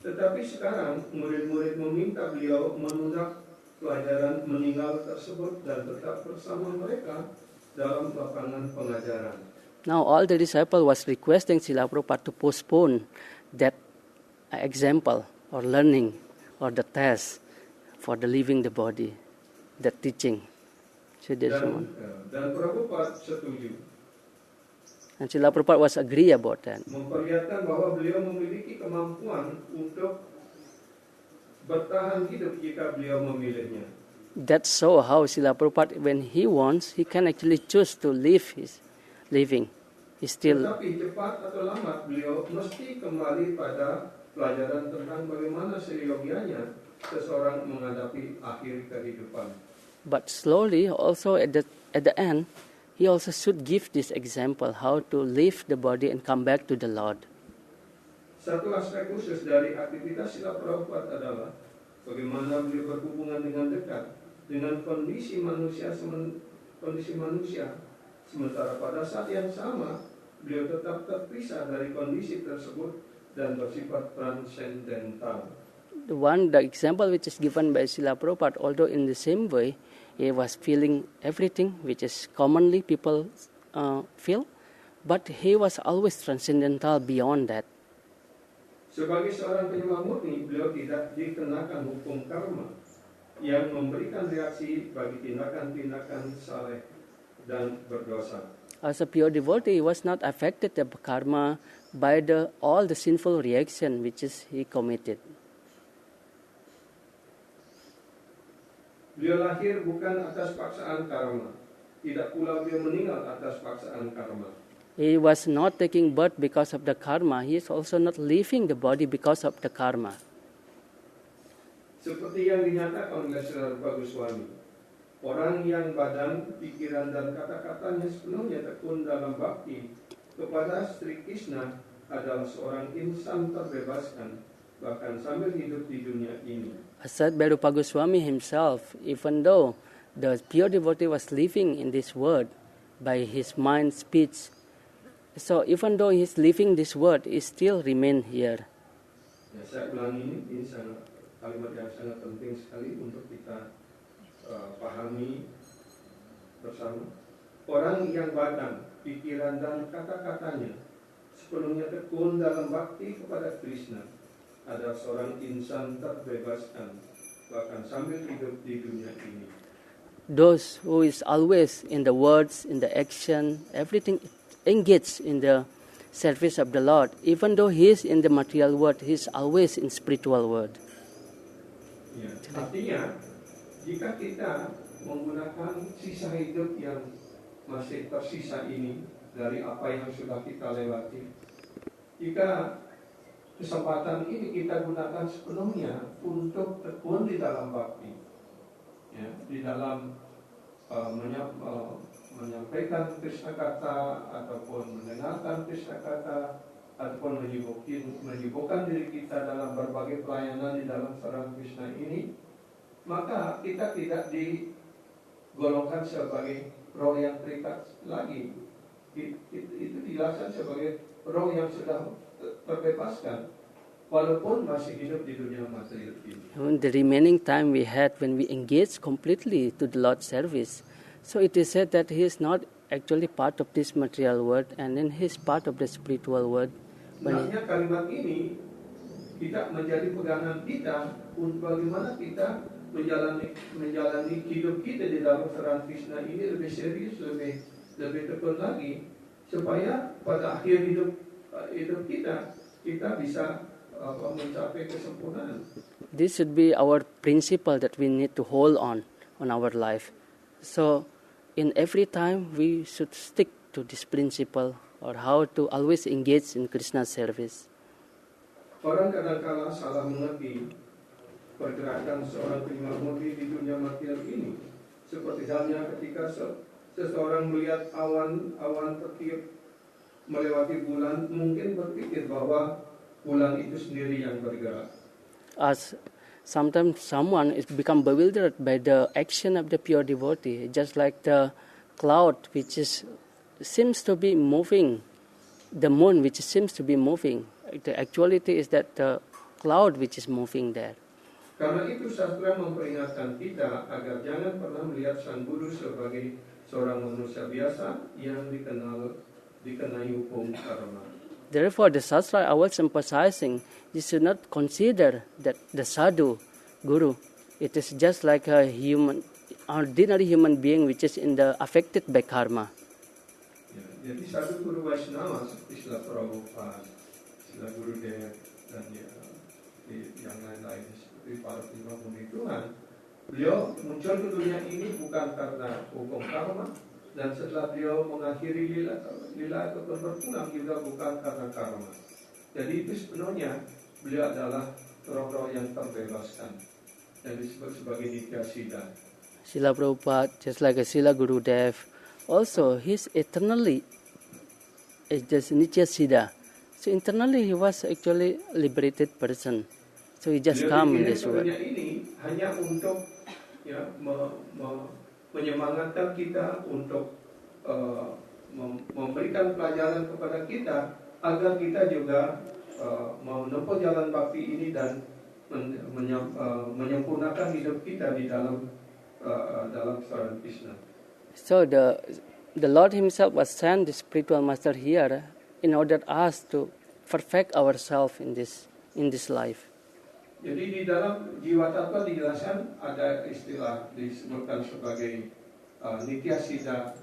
Tetapi sekarang murid-murid meminta beliau menunda pelajaran meninggal tersebut dan tetap bersama mereka dalam lapangan pengajaran. Now all the disciples was requesting Srila Prabhupada to postpone that example or learning or the test for the leaving the body, that teaching. So Dan Prabhupada setuju. And Srila Prabhupada was agree about that. Memperlihatkan bahwa beliau memiliki kemampuan untuk bertahan hidup jika beliau memilihnya. That's so how Srila Prabhupada, when he wants, he can actually choose to live his living. He still. Tetapi cepat atau lambat beliau mesti kembali pada pelajaran tentang bagaimana seyogianya seseorang menghadapi akhir kehidupan. But slowly, also at the end, he also should give this example how to leave the body and come back to the Lord. Satu aspek khusus dari aktivitas Srila Prabhupada adalah bagaimana beliau berhubungan dengan dekat dengan kondisi manusia, sementara pada saat yang sama beliau tetap terpisah dari kondisi tersebut dan bersifat transendental. The example which is given by Srila Prabhupada, although in the same way, he was feeling everything which is commonly people feel, but he was always transcendental beyond that. Sebagai seorang penyembah murni, beliau tidak dikenakan hukum karma yang memberikan reaksi bagi tindakan-tindakan saleh dan berdosa. As a pure devotee, he was not affected by karma by all the sinful reaction which is he committed. Beliau lahir bukan atas paksaan karma, tidak pula beliau meninggal atas paksaan karma. He was not taking birth because of the karma. He is also not leaving the body because of the karma. Seperti yang dinyatakan oleh Srila Rupa Goswami, orang yang badan, pikiran dan kata-katanya sepenuhnya tekun dalam bakti kepada Sri Krishna adalah seorang insan terbebaskan, bahkan sambil hidup di dunia ini. As said by Rupa Goswami himself, even though the pure devotee was living in this world by his mind, speech, so even though he is living this world, he still remain here. Ya, saya ulang ini sangat kalimat yang sangat penting sekali untuk kita pahami bersama. Orang yang badan, pikiran dan kata-katanya sepenuhnya tekun dalam bakti kepada Krishna adalah seorang insan terbebaskan, bahkan sambil hidup di dunia ini. Those who is always in the words, in the action, everything engaged in the service of the Lord, even though he is in the material world, he is always in spiritual world. Ya, artinya, jika kita menggunakan sisa hidup yang masih tersisa ini dari apa yang sudah kita lewati, jika kesempatan ini kita gunakan sepenuhnya untuk tekun di dalam bakti, ya, di dalam menyampaikan Krishna kata ataupun mendengarkan Krishna kata ataupun menyibukkan diri kita dalam berbagai pelayanan di dalam sarana Krishna ini, maka kita tidak digolongkan sebagai roh yang terikat lagi. Itu dijelaskan sebagai roh yang sudah terbebaskan, walaupun masih hidup di dunia material ini. The remaining time we had when we engaged completely to the Lord's service, so it is said that he is not actually part of this material world and then he is part of the spiritual world. Sebenarnya kalimat ini tidak menjadi pegangan kita untuk bagaimana kita menjalani hidup kita di dalam sarana Krishna ini lebih serius, lebih tekun lagi, supaya pada akhir hidup kita bisa mencapai kesempurnaan. This should be our principle that we need to hold on our life. So in every time we should stick to this principle or how to always engage in Krishna's service. Orang kadang-kala salah mengerti pergerakan seorang penyembah murni di dunia material ini, seperti halnya ketika seseorang melihat awan tertiup melewati bulan, mungkin berpikir bahwa bulan itu sendiri yang bergerak. As sometimes someone is become bewildered by the action of the pure devotee, just like the cloud which seems to be moving, the moon which seems to be moving. The actuality is that the cloud which is moving there. Karena itu sastra memperingatkan kita agar jangan pernah melihat sang guru sebagai seorang manusia biasa yang dikenai hukum karma. Therefore, the Shastra always emphasizing you should not consider that the sadhu, guru, it is just like a ordinary human being which is affected by karma. Ya, jadi sadhu guru Vaishnava seperti Srila Prabhupada, Srila Gurudev, dan yang lain-lain seperti para prima muni Tuhan, beliau muncul ke dunia ini bukan karena hukum karma, dan setelah beliau mengakhiri lila ataupun berpulang juga bukan karena karma. Jadi itu sepenuhnya beliau adalah roh-roh yang terbebaskan dan disebut sebagai Nitya Siddha. Srila Prabhupada, just like Srila Gurudev, also he's eternally is just Nitya Siddha. So internally he was actually liberated person. So he just come in this world. Ini hanya untuk menyemangatkan kita untuk memberikan pelajaran kepada kita agar kita juga menempuh jalan bakti ini dan menyempurnakan hidup kita di dalam Saran Krishna. So the Lord Himself was sent the spiritual master here in order us to perfect ourselves in this life. Jadi di dalam jiwa tattva dijelaskan ada istilah disebutkan sebagai Nitya Siddha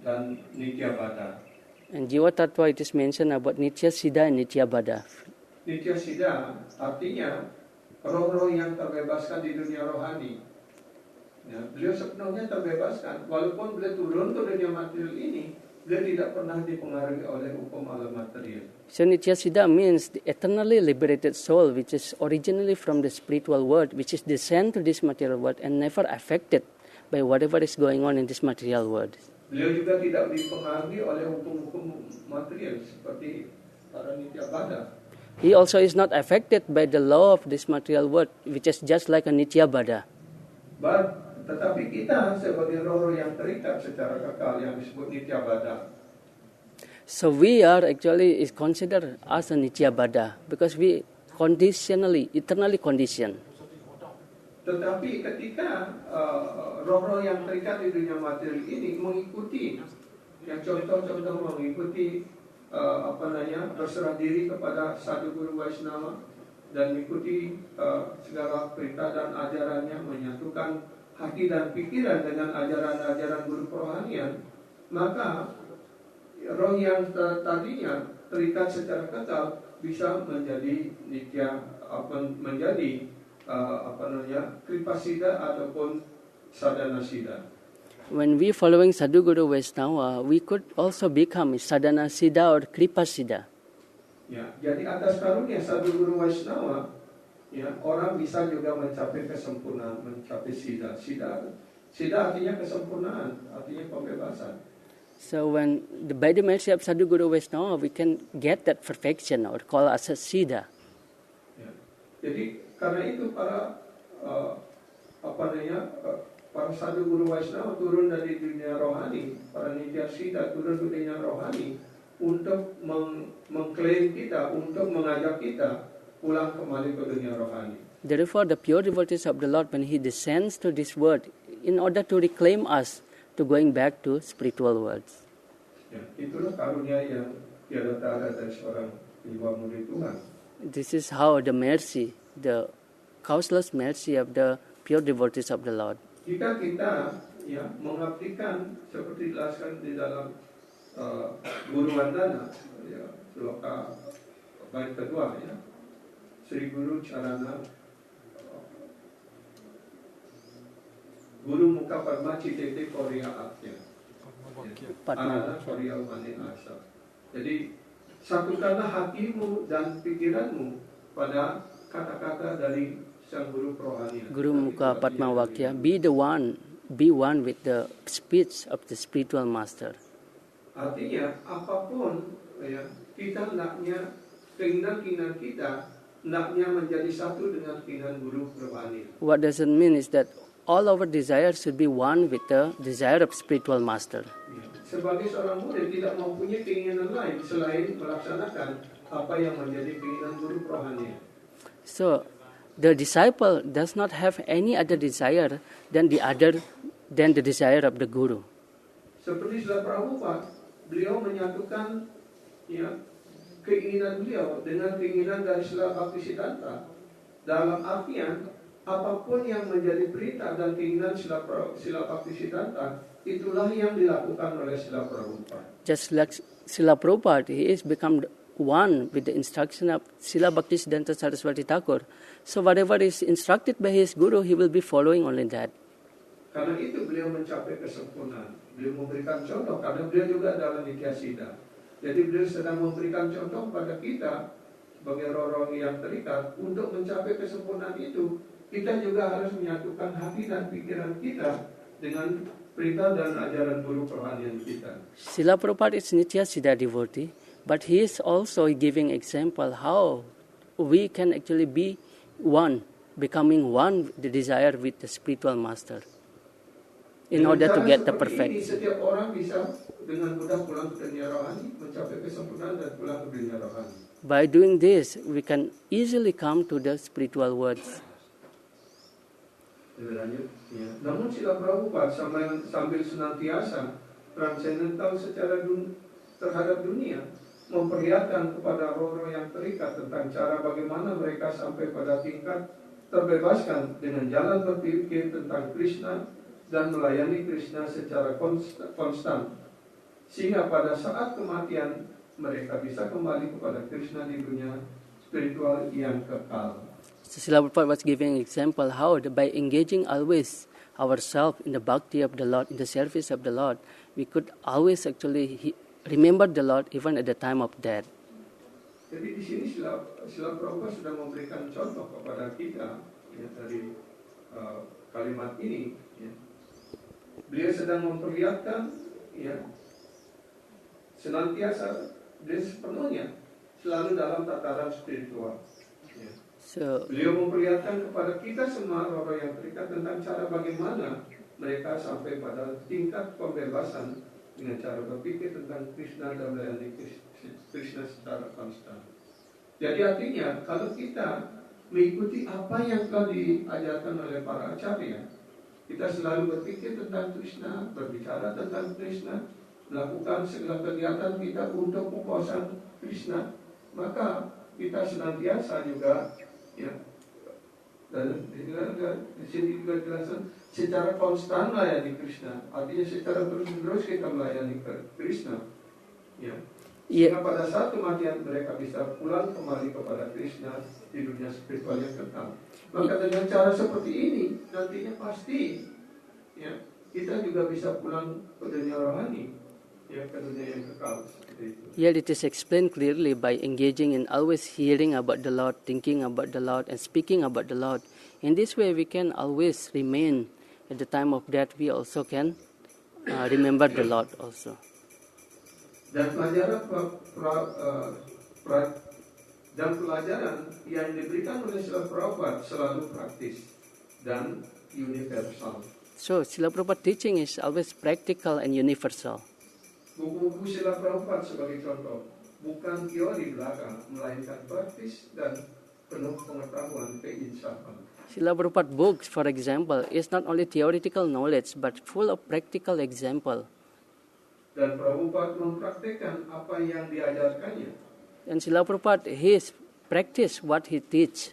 dan Nitya Baddha. And Jiva Tattva it is mentioned about Nitya Siddha and Nitya Baddha. Nitya Siddha artinya roh-roh yang terbebaskan di dunia rohani. Ya, beliau sepenuhnya terbebaskan, walaupun beliau turun ke dunia material ini, beliau tidak pernah dipengaruhi oleh hukum alam material. So Nitya Siddha means the eternally liberated soul which is originally from the spiritual world, which is descent to this material world and never affected by whatever is going on in this material world. Beliau juga tidak dipengaruhi oleh hukum-hukum material seperti para Nitya Baddha. He also is not affected by the law of this material world, which is just like a Nitya Baddha. Tetapi kita sebagai roh yang terikat secara kekal yang disebut Nitya Baddha. So we are actually is considered as a Nitya Baddha because we eternally conditioned. Tetapi ketika roh-roh yang terikat di dunia material ini mengikuti, yang contoh-contoh mengikuti berserah diri kepada sadhu guru Vaishnava dan mengikuti segala perintah dan ajarannya, menyatukan hati dan pikiran dengan ajaran-ajaran guru kerohanian, maka roh yang tadinya terikat secara kekal bisa menjadi Kripa Siddha ataupun Sadhana Siddha. When we following Sadhu Guru Vaishnava, we could also become Sadhana Siddha or Kripa Siddha. Ya, jadi atas karunia Sadhu Guru Vaishnava, ya, orang bisa juga mencapai kesempurnaan, mencapai Siddha. Siddha artinya kesempurnaan, artinya pembebasan. So by the mercy of Sadhu Guru Vaishnava, we can get that perfection or call as a Siddha. Ya. Jadi karena itu para sadhu guru Vaishnava turun dari dunia rohani, para Nitya Siddha turun ke dunia rohani untuk mengklaim kita, untuk mengajak kita pulang kembali ke dunia rohani. Therefore, the pure devotees of the Lord, when He descends to this world, in order to reclaim us to going back to spiritual worlds. Ya, itulah karunia yang tiada tara dari seorang jiwa murid Tuhan. This is how the mercy, the causeless mercy of the pure devotees of the Lord. Jika kita mengabdikan seperti dijelaskan di dalam Guru Vandana, sloka bait kedua, ya, Sri Guru Charana Guru Muka Padma Citete Korea Akya Arana Korea Mani Asa. Jadi satukanlah hatimu dan pikiranmu pada kata-kata dari Sang Guru Kerohanian. Guru Muka Padma Vakya, be one with the speech of the spiritual master. Artinya apapun, ya, kita hendaknya keinginan kita hendaknya menjadi satu dengan keinginan guru rohani. What does it mean is that all our desires should be one with the desire of spiritual master. Sebagai seorang murid tidak mempunyai keinginan lain selain melaksanakan apa yang menjadi keinginan guru rohani. So the disciple does not have any other desire than the desire of the guru. Seperti Srila Prabhupada, beliau menyatukan keinginan beliau dengan keinginan dari Srila Bhaktisiddhanta. Dalam artian, apapun yang menjadi perintah dan keinginan Srila Bhaktisiddhanta, itulah yang dilakukan oleh Srila Prabhupada. Just like Srila Prabhupada, he is become one with the instruction of Srila Bhaktisiddhanta Saraswati Thakur. So whatever is instructed by his guru, he will be following only that. Karena itu beliau mencapai kesempurnaan. Beliau memberikan contoh, karena beliau juga adalah Nityasiddha. Jadi beliau sedang memberikan contoh pada kita sebagai orang yang terikat untuk mencapai kesempurnaan itu. Kita juga harus menyatukan hati dan pikiran kita dengan perintah dan ajaran guru kerohanian kita. Srila Prabhupada is Nityasiddha devotee, but he is also giving example how we can actually be one, becoming one the desire with the spiritual master in order to get the perfect. Ini setiap orang bisa dengan mudah pulang ke dunia rohani, mencapai kesempurnaan dan pulang ke dunia rohani. By doing this, we can easily come to the spiritual words. Lanjut, ya. Namun Srila Prabhupada sambil senantiasa transendental secara terhadap dunia, memperlihatkan kepada roh-roh yang terikat tentang cara bagaimana mereka sampai pada tingkat terbebaskan dengan jalan berpikir tentang Krishna dan melayani Krishna secara konstan. Sehingga pada saat kematian mereka bisa kembali kepada Krishna di dunia spiritual yang kekal. So Srila Prabhupada was giving an example how by engaging always ourselves in the bhakti of the Lord, in the service of the Lord, we could always actually remember the Lord even at the time of death. Jadi di sini Srila Prabhupada sudah memberikan contoh kepada kita dari kalimat ini. Beliau sedang memperlihatkan senantiasa dia sepenuhnya selalu dalam tataran spiritual. So Beliau memperlihatkan kepada kita semua orang yang terikat tentang cara bagaimana mereka sampai pada tingkat pembebasan dengan cara berpikir tentang Krishna dan melayani Krishna secara konstan. Jadi artinya kalau kita mengikuti apa yang telah diajarkan oleh para acarya, kita selalu berpikir tentang Krishna, berbicara tentang Krishna, melakukan segala kegiatan kita untuk kepuasan Krishna, maka kita senantiasa juga dan di sini juga dijelaskan secara konstan melayani Krishna, artinya secara terus-menerus kita melayani Krishna. Sehingga pada saat kematian mereka bisa pulang kembali kepada Krishna di dunia spiritual yang kekal. Maka dengan cara seperti ini nantinya pasti kita juga bisa pulang ke dunia rohani, ke dunia yang kekal. here it is explained clearly by engaging in always hearing about the Lord, thinking about the Lord, and speaking about the Lord. In this way, we can always remain at the time of death. We also can remember the Lord also. Dan pelajaran yang diberikan oleh Srila Prabhupada selalu praktis dan universal. So, Srila Prabhupada teaching is always practical and universal. Buku-buku Srila Prabhupada sebagai contoh bukan teori belaka, melainkan praktis dan penuh pengetahuan keinsafan. Srila Prabhupada books, for example, is not only theoretical knowledge but full of practical example. Dan Prabhupada mempraktikkan apa yang diajarkannya. And Srila Prabhupada, he practice what he teach.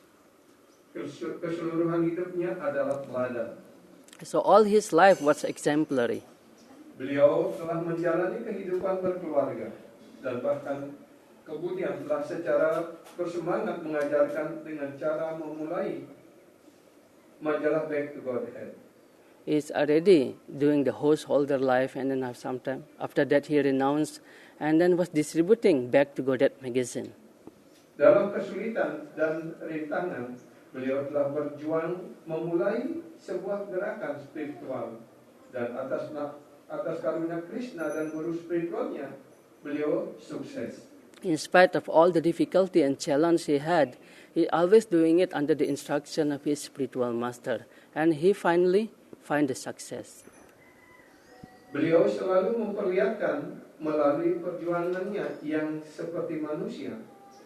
Keseluruhan hidupnya adalah teladan. So all his life was exemplary. Beliau telah menjalani kehidupan berkeluarga dan bahkan kemudian telah secara bersemangat mengajarkan dengan cara memulai majalah Back to Godhead. He is already doing the householder life, and then sometime after that he renounced and then was distributing Back to Godhead magazine. Dalam kesulitan dan rintangan, beliau telah berjuang memulai sebuah gerakan spiritual dan atas karunia Krishna dan guru spiritualnya, beliau sukses. In spite of all the difficulty and challenge he had, He always doing it under the instruction of his spiritual master, and he finally find the success. Beliau selalu memperlihatkan melalui perjuangannya yang seperti manusia,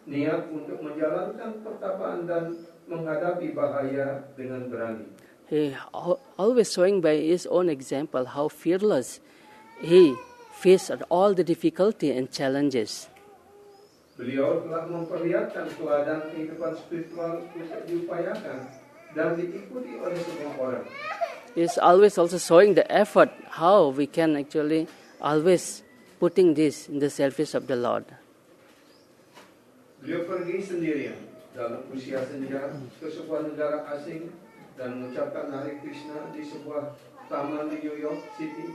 niat untuk menjalankan pertapaan dan menghadapi bahaya dengan berani. He always showing by his own example how fearless he faced all the difficulty and challenges. Beliau telah memperlihatkan teladan kehidupan spiritual untuk diupayakan dan diikuti oleh semua orang. He's always also showing the effort how we can actually always putting this in the service of the Lord. Beliau pergi sendirian dalam usia senja ke sebuah negara asing dan mengucapkan Hare Krishna di sebuah taman di New York City,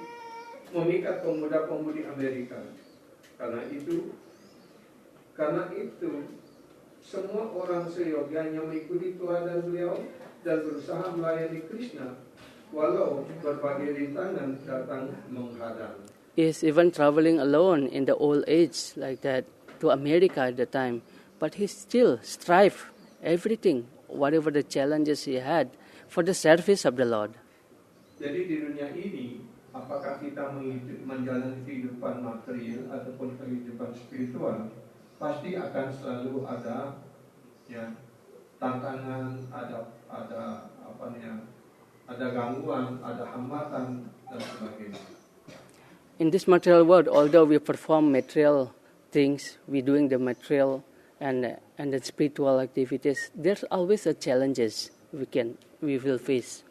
memikat pemuda-pemudi Amerika. Karena itu, semua orang seyogyanya mengikuti teladan beliau dan berusaha melayani Krishna, walau berbagai rintangan datang menghadang. He's even traveling alone in the old age like that to America at the time, but he still strive everything, whatever the challenges he had, for the service of the Lord. Jadi di dunia ini, apakah kita menjalani kehidupan material ataupun kehidupan spiritual, pasti akan selalu ada tantangan, ada gangguan, ada hambatan dan sebagainya. In this material world, although we perform material things, we doing the material and the spiritual activities, there's always a challenges we will face.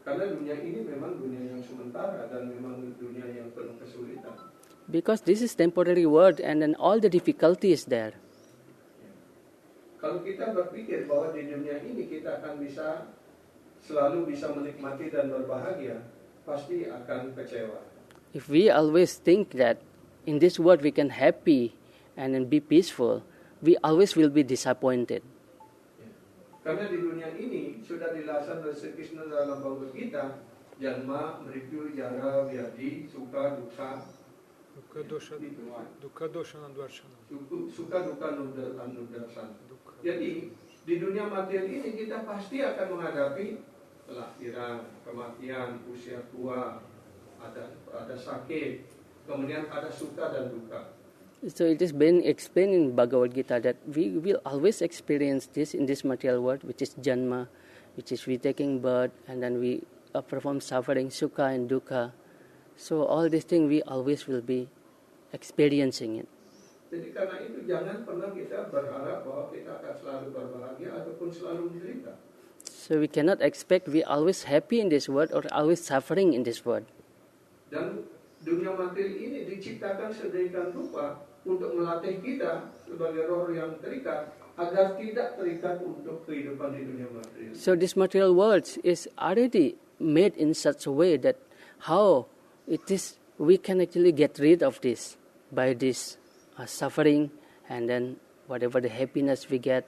Karena dunia ini memang dunia yang sementara dan memang dunia yang penuh kesulitan. Because this is temporary world and then all the difficulty is there. Kalau kita berpikir bahwa di dunia ini kita akan selalu bisa menikmati dan berbahagia, pasti akan kecewa. If we always think that in this world we can happy and then be peaceful, we always will be disappointed. Karena di dunia ini sudah dilaksanakan oleh Sri Krishna dalam Bhagavad Gita, janma, mrityu, jara, vyadhi, sukha, dukkha. Dukkha dosha anudvarshana. Sukha, dukkha, anudvarshana. Jadi di dunia material ini kita pasti akan menghadapi kelahiran, kematian, usia tua, ada sakit, kemudian ada sukha dan dukkha. So it has been explained in Bhagavad Gita that we will always experience this in this material world, which is janma, which is we taking birth, and then we perform suffering, sukha and dukkha. So all these things we always will be experiencing it. Jadi karena itu jangan pernah kita berharap bahwa kita akan selalu berbahagia ataupun selalu menderita. So we cannot expect we always happy in this world or always suffering in this world. Dan dunia material ini diciptakan sedemikian rupa untuk melatih kita sebagai roh yang terikat agar tidak terikat untuk kehidupan di dunia material. So this material world is already made in such a way that how it is we can actually get rid of this by this suffering and then whatever the happiness we get.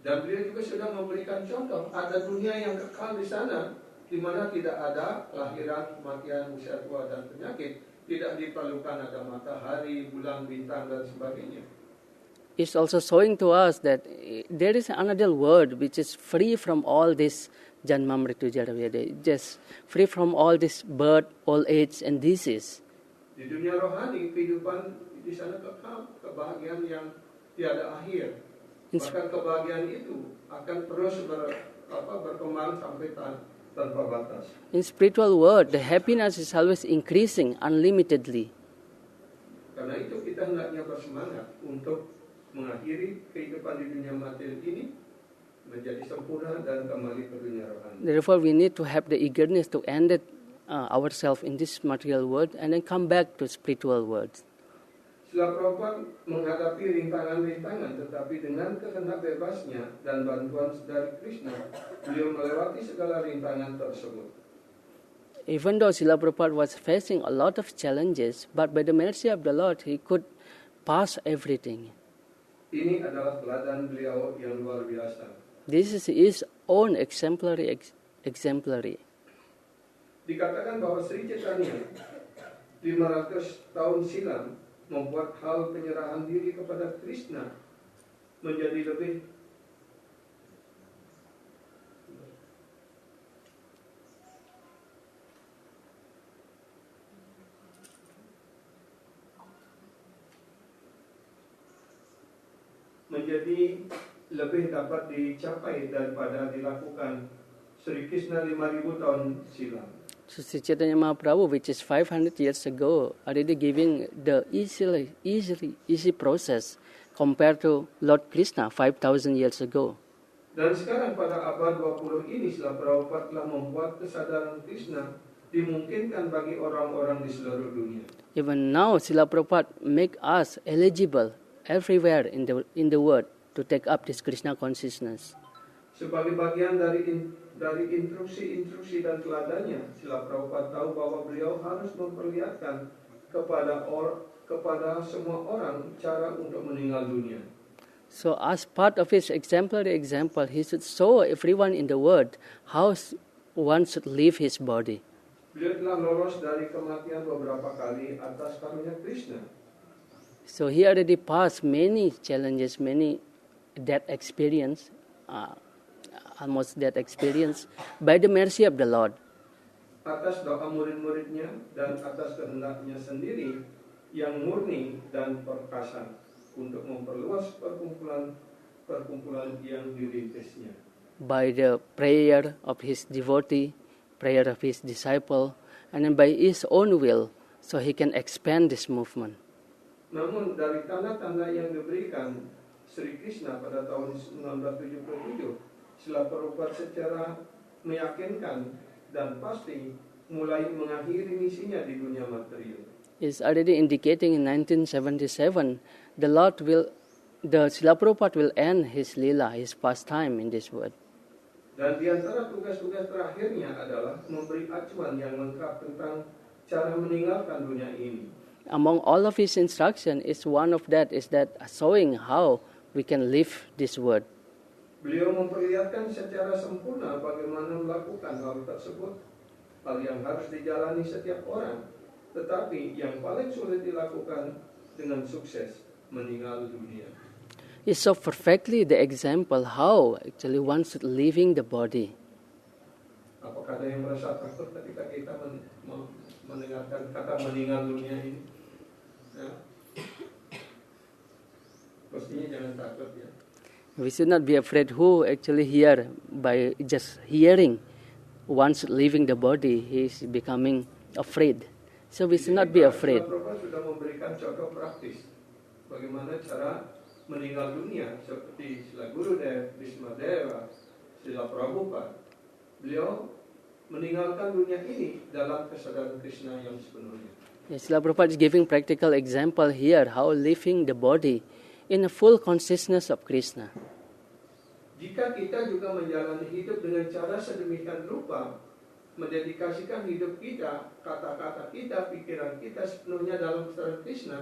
Dan beliau juga sudah memberikan contoh, ada dunia yang kekal di sana, di mana tidak ada kelahiran, kematian, usia tua dan penyakit, tidak diperlukan ada matahari, bulan, bintang dan sebagainya. It's also showing to us that there is another world which is free from all this janma mrityu jara vyadhi, just free from all this birth, old age and disease. Di dunia rohani kehidupan di sana kekal, kebahagiaan yang tiada akhir. Bahkan kebahagiaan itu akan terus berkembang sampai tanpa batas. In spiritual world, the happiness is always increasing unlimitedly. Karena itu kita hendaknya bersemangat untuk mengakhiri kehidupan di dunia material ini menjadi sempurna dan kembali ke dunia rohani. Therefore, we need to have the eagerness to end it ourselves in this material world and then come back to spiritual world. Srila Prabhupada menghadapi rintangan-rintangan, tetapi dengan kehendak bebasnya dan bantuan dari Krishna, beliau melewati segala rintangan tersebut. Even though Srila Prabhupada was facing a lot of challenges, but by the mercy of the Lord, he could pass everything. Ini adalah teladan beliau yang luar biasa. This is his own exemplary. Dikatakan bahwa Sri Chaitanya 500 tahun silam membuat hal penyerahan diri kepada Krishna menjadi lebih menjadi lebih dapat dicapai daripada dilakukan Sri Krishna 5.000 tahun silam. So Sri Chaitanya Mahaprabhu, which is 500 years ago, already giving the easy process compared to Lord Krishna 5,000 years ago. Dan sekarang pada abad 20 ini Srila Prabhupada telah membuat kesadaran Krishna dimungkinkan bagi orang-orang di seluruh dunia. Even now, Srila Prabhupada make us eligible everywhere in the world to take up this Krishna consciousness. Sebagai bagian dari instruksi dan teladannya, Srila Prabhupada tahu bahwa beliau harus memperlihatkan kepada semua orang cara untuk meninggal dunia. So as part of his exemplary example, he should show everyone in the world how one should leave his body. Beliau telah lolos dari kematian beberapa kali atas karunia Krishna. So he already passed many challenges, many death experience, almost death experience, by the mercy of the Lord. Atas doa murid-muridnya dan atas kehendaknya sendiri yang murni dan perkasa untuk memperluas perkumpulan yang dirintisnya. By the prayer of his devotee, prayer of his disciple, and then by his own will, so he can expand this movement. Namun dari tanda-tanda yang diberikan Sri Krishna pada tahun 1977, Srila Prabhupada secara meyakinkan dan pasti mulai mengakhiri misinya di dunia material. Is already indicating in 1977, the Srila Prabhupada will end his lila, his pastime in this world. Dan di antara tugas-tugas terakhirnya adalah memberi acuan yang lengkap tentang cara meninggalkan dunia ini. Among all of his instruction is one of that is that showing how we can live this world. Beliau memperlihatkan secara sempurna bagaimana melakukan hal tersebut, hal yang harus dijalani setiap orang, tetapi yang paling sulit dilakukan dengan sukses, meninggal dunia. It's so perfectly the example how actually one should leaving the body. Apakah ada yang merasa takut ketika kita mendengarkan kata meninggal dunia ini? Ya. Pastinya jangan takut ya. We should not be afraid who actually hear by just hearing once leaving the body, he is becoming afraid. So we should not be afraid. Prabhupada sudah memberikan contoh praktis bagaimana cara meninggal dunia seperti Srila Gurudev, Bhismadeva, Srila Prabhupada. Beliau meninggalkan dunia ini dalam kesadaran Krishna yang sepenuhnya. Yes, Srila Prabhupada is giving practical example here how living the body in a full consciousness of Krishna. Jika kita juga menjalani hidup dengan cara sedemikian rupa, mendedikasikan hidup kita, kata-kata kita, pikiran kita sepenuhnya dalam kesadaran Krishna,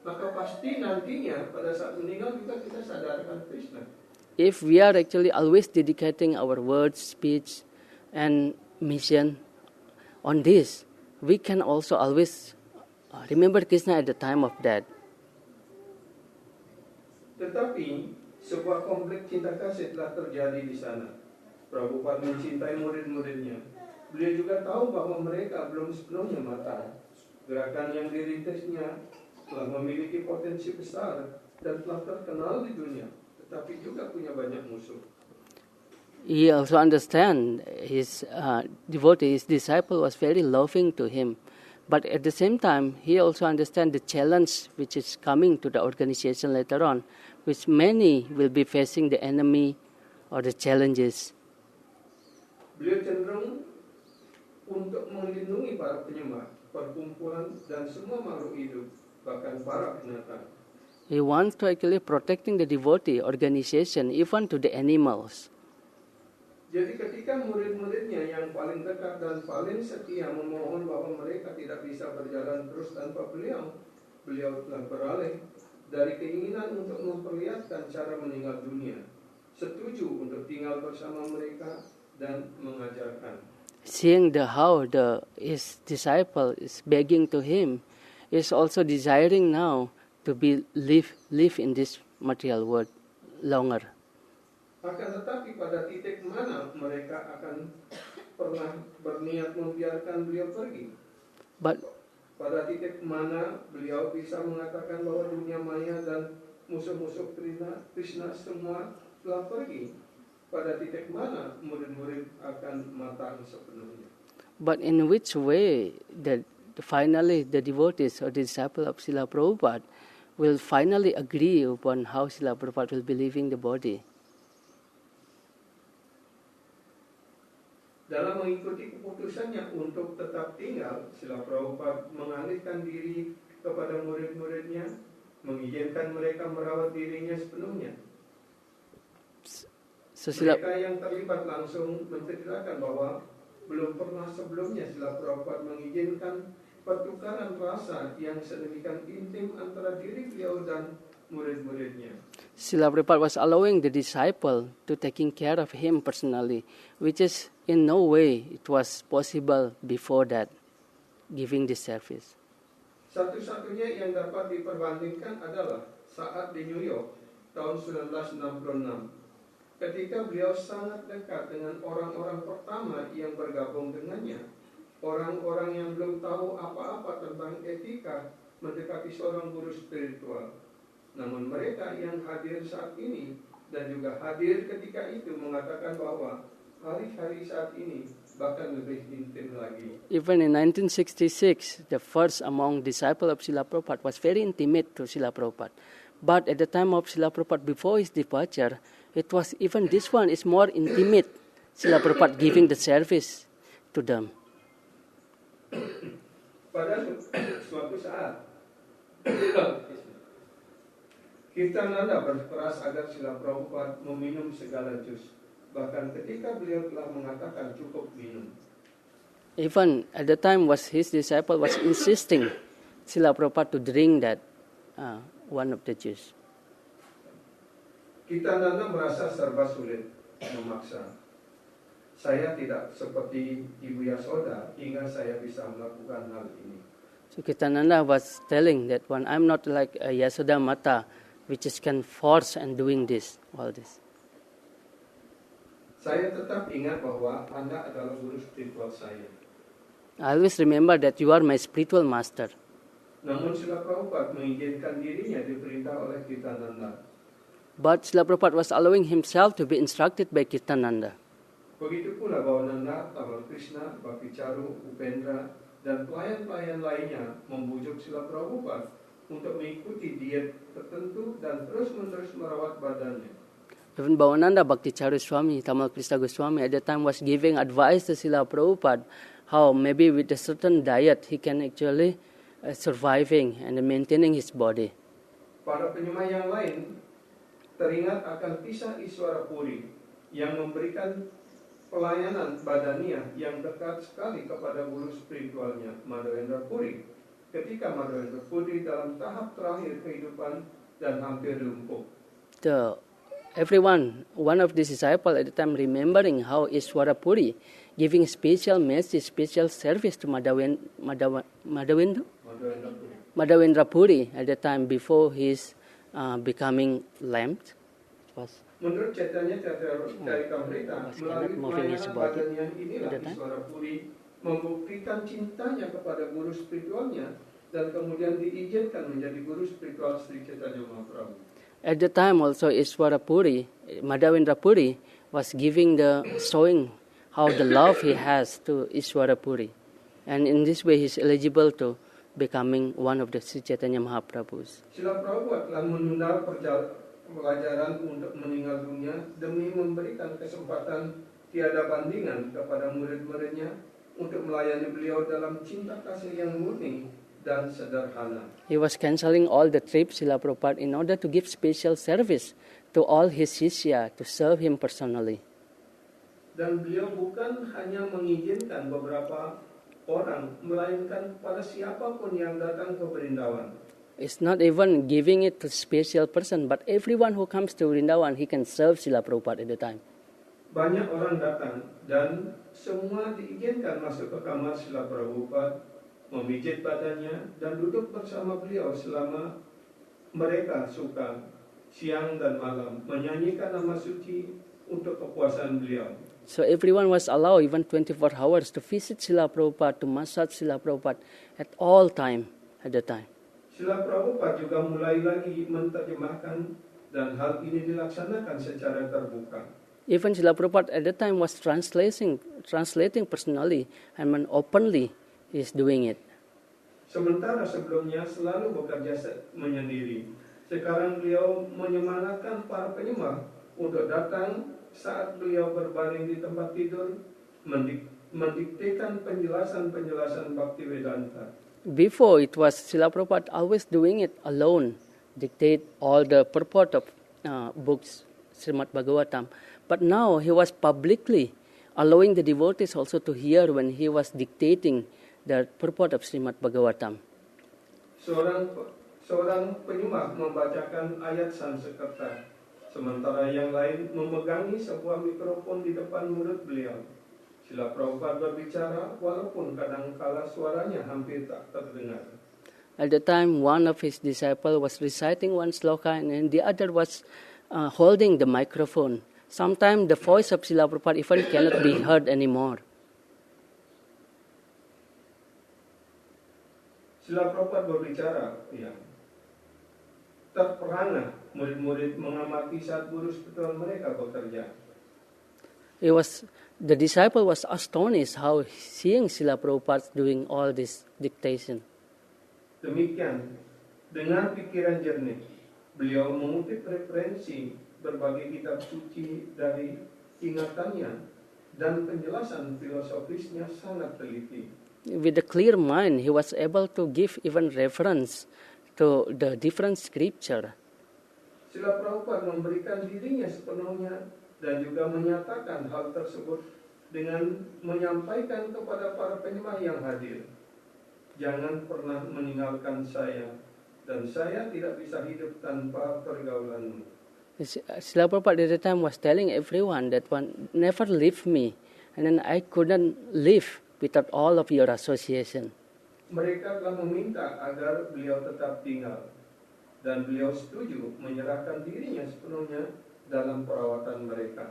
maka pasti nantinya pada saat meninggal juga kita sadarkan Krishna. If we are actually always dedicating our words, speech, and mission on this, we can also always remember Krishna at the time of death. Tetapi sebuah konflik cinta kasih telah terjadi di sana. Prabhupada mencintai murid-muridnya. Beliau juga tahu bahwa mereka belum sepenuhnya matang. Gerakan yang dirintisnya telah memiliki potensi besar dan telah terkenal di dunia, tetapi juga punya banyak musuh. He also understand his devotee, his disciple was very loving to him. But at the same time, he also understand the challenge which is coming to the organization later on, which many will be facing the enemy or the challenges. Beliau cenderung untuk melindungi para penyembah, perkumpulan, dan semua makhluk hidup, bahkan para binatang. He wants to actually protecting the devotee organization even to the animals. Jadi ketika murid-muridnya yang paling dekat dan paling setia memohon bahwa mereka tidak bisa berjalan terus tanpa beliau, beliau telah beralih dari keinginan untuk memperlihatkan cara meninggal dunia, setuju untuk tinggal bersama mereka dan mengajarkan. Seeing how his disciple is begging to him, is also desiring now to live in this material world longer. Akan tetapi pada titik mana mereka akan pernah berniat membiarkan beliau pergi? But Pada titik mana beliau bisa mengatakan bahwa dunia maya dan musuh-musuh Krishna semua telah pergi, pada titik mana murid-murid akan matang sepenuhnya. But in which way that finally the devotees or the disciple of Srila Prabhupada will finally agree upon how Srila Prabhupada will be leaving the body? Dalam mengikuti keputusannya untuk tetap tinggal, Srila Prabhupada mengalihkan diri kepada murid-muridnya, mengizinkan mereka merawat dirinya sepenuhnya. Mereka yang terlibat langsung menceritakan bahwa belum pernah sebelumnya Srila Prabhupada mengizinkan pertukaran rasa yang sedemikian intim antara diri beliau dan murid-muridnya. Srila Prabhupada was allowing the disciple to taking care of him personally, which is in no way it was possible before that, giving this service. Satu-satunya yang dapat diperbandingkan adalah saat di New York tahun 1966. Ketika beliau sangat dekat dengan orang-orang pertama yang bergabung dengannya, orang-orang yang belum tahu apa-apa tentang etika mendekati seorang guru spiritual. Namun mereka yang hadir saat ini dan juga hadir ketika itu mengatakan bahwa hari-hari saat ini bahkan lebih intim lagi. Even in 1966, the first among disciples of Srila Prabhupada was very intimate to Srila Prabhupada. But at the time of Srila Prabhupada, before his departure, it was even this one is more intimate. Srila Prabhupada giving the service to them. Pada suatu saat, Kirtananda berkeras agar Srila Prabhupada meminum segala jus. Bahkan ketika beliau telah mengatakan cukup minum. Even at the time, was his disciple was insisting Srila Prabhupada to drink that one of the juice. Kirtananda merasa serba sulit, memaksa. Saya tidak seperti Ibu Yasoda hingga saya bisa melakukan hal ini. So Kirtananda was telling that one, I'm not like a Yasoda Mata, which is can force and doing this, all this. Saya tetap ingat bahwa Anda adalah guru spiritual saya. I always remember that you are my spiritual master. Namun Srila Prabhupada mengizinkan dirinya diperintah oleh Kirtananda. But Srila Prabhupada was allowing himself to be instructed by Kirtananda. Begitu pula Bhavananda, Tamal Krishna, Bhakti Charu, Upendra, dan pelayan-pelayan lainnya membujuk Srila Prabhupada untuk mengikuti diet tertentu dan terus-menerus merawat badannya. Even Bhavananda, Bhakti Charu Swami, Tamal Krishna Goswami at the time was giving advice to Srila Prabhupada how maybe with a certain diet he can actually surviving and maintaining his body. Para penyemah yang lain teringat akan kisah Iswara Puri yang memberikan pelayanan badania yang dekat sekali kepada guru spiritualnya, Madhavendra Puri. Ketika Madhavendra Puri dalam tahap terakhir kehidupan dan hampir lumpuh. Everyone, one of the disciples at the time remembering how Iswara Puri giving special message, special service to Madhavendra Puri at the time before his becoming lamped. Menurut Chaitanya Charitamrita, melalui pelayanan badannya inilah Iswara Puri membuktikan cintanya kepada guru spiritualnya dan kemudian diizinkan menjadi guru spiritual Sri Chaitanya Mahaprabhu. At the time also Iswara Puri, Madhavendra Puri was showing how the love he has to Iswara Puri. And in this way he is eligible to becoming one of the Sri Chaitanya Mahaprabhus. Srila Prabhupada telah menunda pelajaran untuk meninggal dunia demi memberikan kesempatan tiada bandingan kepada murid-muridnya untuk melayani beliau dalam cinta kasih yang murni dan sederhana. He was cancelling all the trips, Srila Prabhupada, in order to give special service to all his shishya, to serve him personally. Dan beliau bukan hanya mengizinkan beberapa orang, melainkan pada siapapun yang datang ke Vrindavan. It's not even giving it to special person, but everyone who comes to Vrindavan, he can serve Srila Prabhupada at the time. Banyak orang datang dan semua diizinkan masuk ke kamar Srila Prabhupada, memijit badannya dan duduk bersama beliau selama mereka suka siang dan malam menyanyikan nama suci untuk kepuasan beliau. So everyone was allowed even 24 hours to visit Srila Prabhupada, to massage Srila Prabhupada at all time at the time. Srila Prabhupada juga mulai lagi menerjemahkan dan hal ini dilaksanakan secara terbuka. Even Srila Prabhupada at that time was translating personally and openly he is doing it. Sementara sebelumnya selalu bekerja menyendiri. Sekarang beliau menyemangatkan para penyembah untuk datang saat beliau berbaring di tempat tidur, mendiktekan penjelasan-penjelasan Bhaktivedanta. Before, it was Srila Prabhupada always doing it alone, dictate all the purport of books, Srimad Bhagavatam. But now he was publicly allowing the devotees also to hear when he was dictating the purport of Srimad Bhagavatam. Seorang penyembah membacakan ayat Sanskerta, sementara yang lain memegangi sebuah mikrofon di depan mulut beliau. Srila Prabhupada berbicara walaupun kadang-kala suaranya hampir tak terdengar. At the time, one of his disciples was reciting one sloka and the other was holding the microphone. Sometimes the voice of Srila Prabhupada even cannot be heard anymore. Srila Prabhupada berbicara, terperangah murid-murid mengamati saat guru spiritual mereka bekerja. The disciple was astonished how seeing Srila Prabhupada doing all this dictation. Demikian, dengan pikiran jernih, beliau mengutip referensi berbagai kitab suci dari ingatannya dan penjelasan filosofisnya sangat teliti. With a clear mind, he was able to give even reference to the different scripture. Srila Prabhupada memberikan dirinya sepenuhnya dan juga menyatakan hal tersebut dengan menyampaikan kepada para penyembah yang hadir. Jangan pernah meninggalkan saya, dan saya tidak bisa hidup tanpa pergaulanmu. Srila Prabhupada at the time was telling everyone that one never leave me, and then I couldn't live without all of your association. Mereka telah meminta agar beliau tetap tinggal, dan beliau setuju menyerahkan dirinya sepenuhnya dalam perawatan mereka.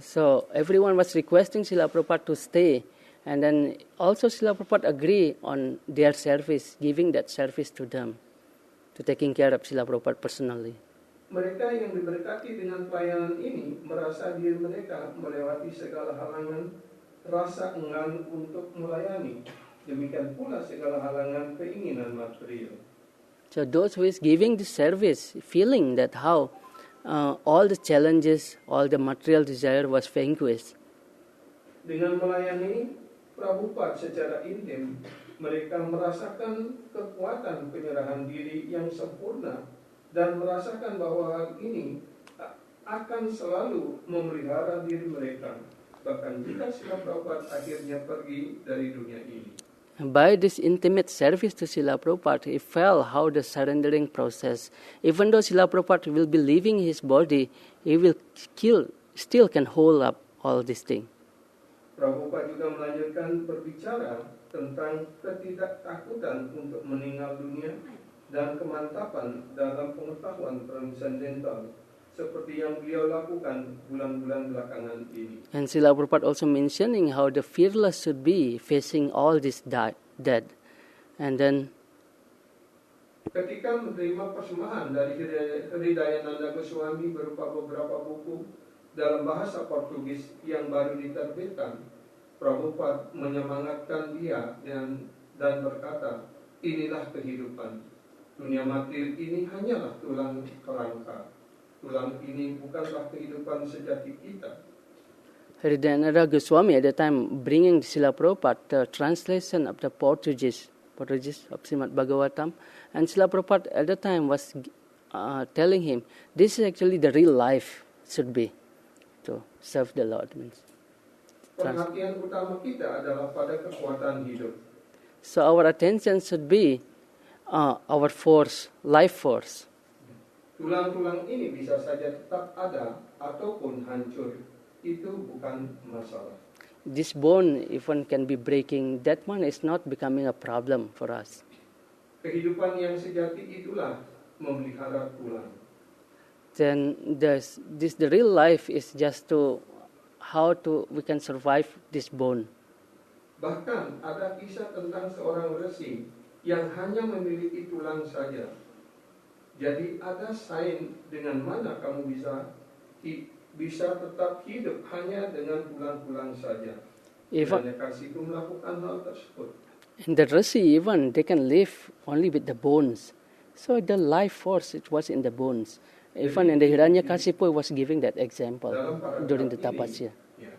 So everyone was requesting Srila Prabhupada to stay, and then also Srila Prabhupada agree on their service, giving that service to them, to taking care of Srila Prabhupada personally. Mereka yang diberkati dengan pelayanan ini merasa diri mereka melewati segala halangan rasa enggan untuk melayani. Demikian pula segala halangan keinginan material. So those who is giving the service, feeling that how all the challenges, all the material desire was vanquished. Dengan melayani Prabhupada secara intim, mereka merasakan kekuatan penyerahan diri yang sempurna dan merasakan bahwa hal ini akan selalu memelihara diri mereka, bahkan jika Srila Prabhupada akhirnya pergi dari dunia ini. By this intimate service to Srila Prabhupada, he felt how the surrendering process, even though Srila Prabhupada will be leaving his body, he will still can hold up all these things. Prabhupada juga melanjutkan berbicara tentang ketidaktakutan untuk meninggal dunia dan kemantapan dalam pengetahuan transendental, seperti yang beliau lakukan bulan-bulan belakangan ini. And Srila Prabhupada also mentioning how the fearless should be facing all this death. And then ketika menerima persembahan dari Hridayananda Goswami berupa beberapa buku dalam bahasa Portugis yang baru diterbitkan, Prabhupada menyemangatkan dia dan berkata, inilah kehidupan. Dunia materi ini hanyalah tulang kerangka. Tulang ini bukanlah kehidupan sejati kita. Hridayananda Goswami at the time bringing Srila Prabhupada the translation of the Portuguese of Srimad Bhagavatam, and Srila Prabhupada at the time was telling him, this is actually the real life should be to serve the Lord. Perhatian utama kita adalah pada kekuatan hidup. So our attention should be our force, life force. Tulang-tulang ini bisa saja tetap ada ataupun hancur. Itu bukan masalah. This bone even can be breaking. That one is not becoming a problem for us. Kehidupan yang sejati itulah memelihara tulang. Then the real life is just to how to we can survive this bone. Bahkan ada kisah tentang seorang resi yang hanya memiliki tulang saja. Jadi ada sign dengan mana kamu bisa tetap hidup hanya dengan tulang-tulang saja. Even Kiranya kasihku melakukan hal tersebut. in the Rasi, even they can live only with the bones. So the life force, it was in the bones. Even in the Hiranyakasipu, was giving that example Dalam paragraf during the ini, tapasya. ya,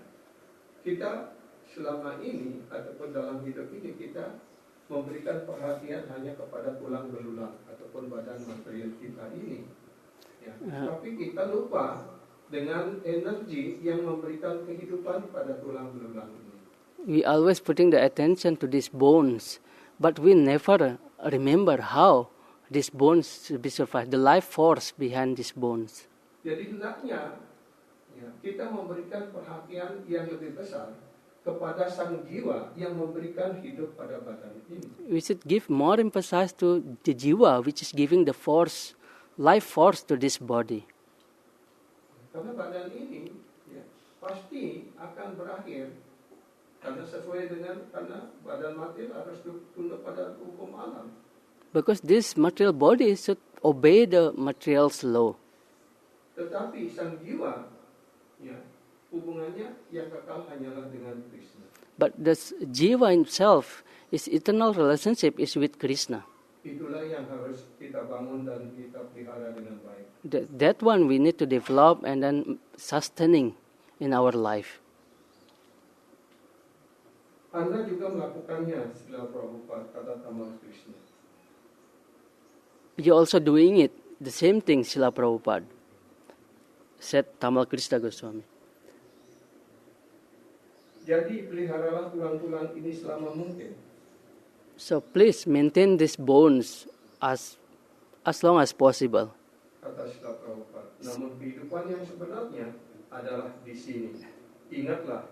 kita selama ini ataupun dalam hidup ini kita memberikan perhatian hanya kepada tulang belulang ataupun badan material kita ini. Ya. Tapi kita lupa dengan energi yang memberikan kehidupan pada tulang belulang ini. We always putting the attention to these bones, but we never remember how these bones should be survived, the life force behind these bones. Jadi hendaknya ya, kita memberikan perhatian yang lebih besar kepada sang jiwa yang memberikan hidup pada badan ini. We should give more emphasis to the jiva, which is giving the force, life force to this body. Karena badan ini ya, pasti akan berakhir karena sesuai dengan karena badan mati harus tunduk pada hukum alam. Because this material body should obey the material's law. Tetapi sang jiwa ya, hubungannya yang kekal hanyalah dengan Krishna. But the jiva himself, his eternal relationship is with Krishna. Itulah yang harus kita bangun dan kita pelihara dengan baik. That one we need to develop and then sustaining in our life. Anda juga melakukannya, Srila Prabhupada, kata Tamal Krishna. You also doing it, the same thing, Srila Prabhupada, said Tamal Krishna Goswami. Jadi peliharalah tulang-tulang ini selama mungkin. So please maintain these bones as long as possible. Kata Srila Prabhupada. Namun kehidupan yang sebenarnya adalah di sini. Ingatlah,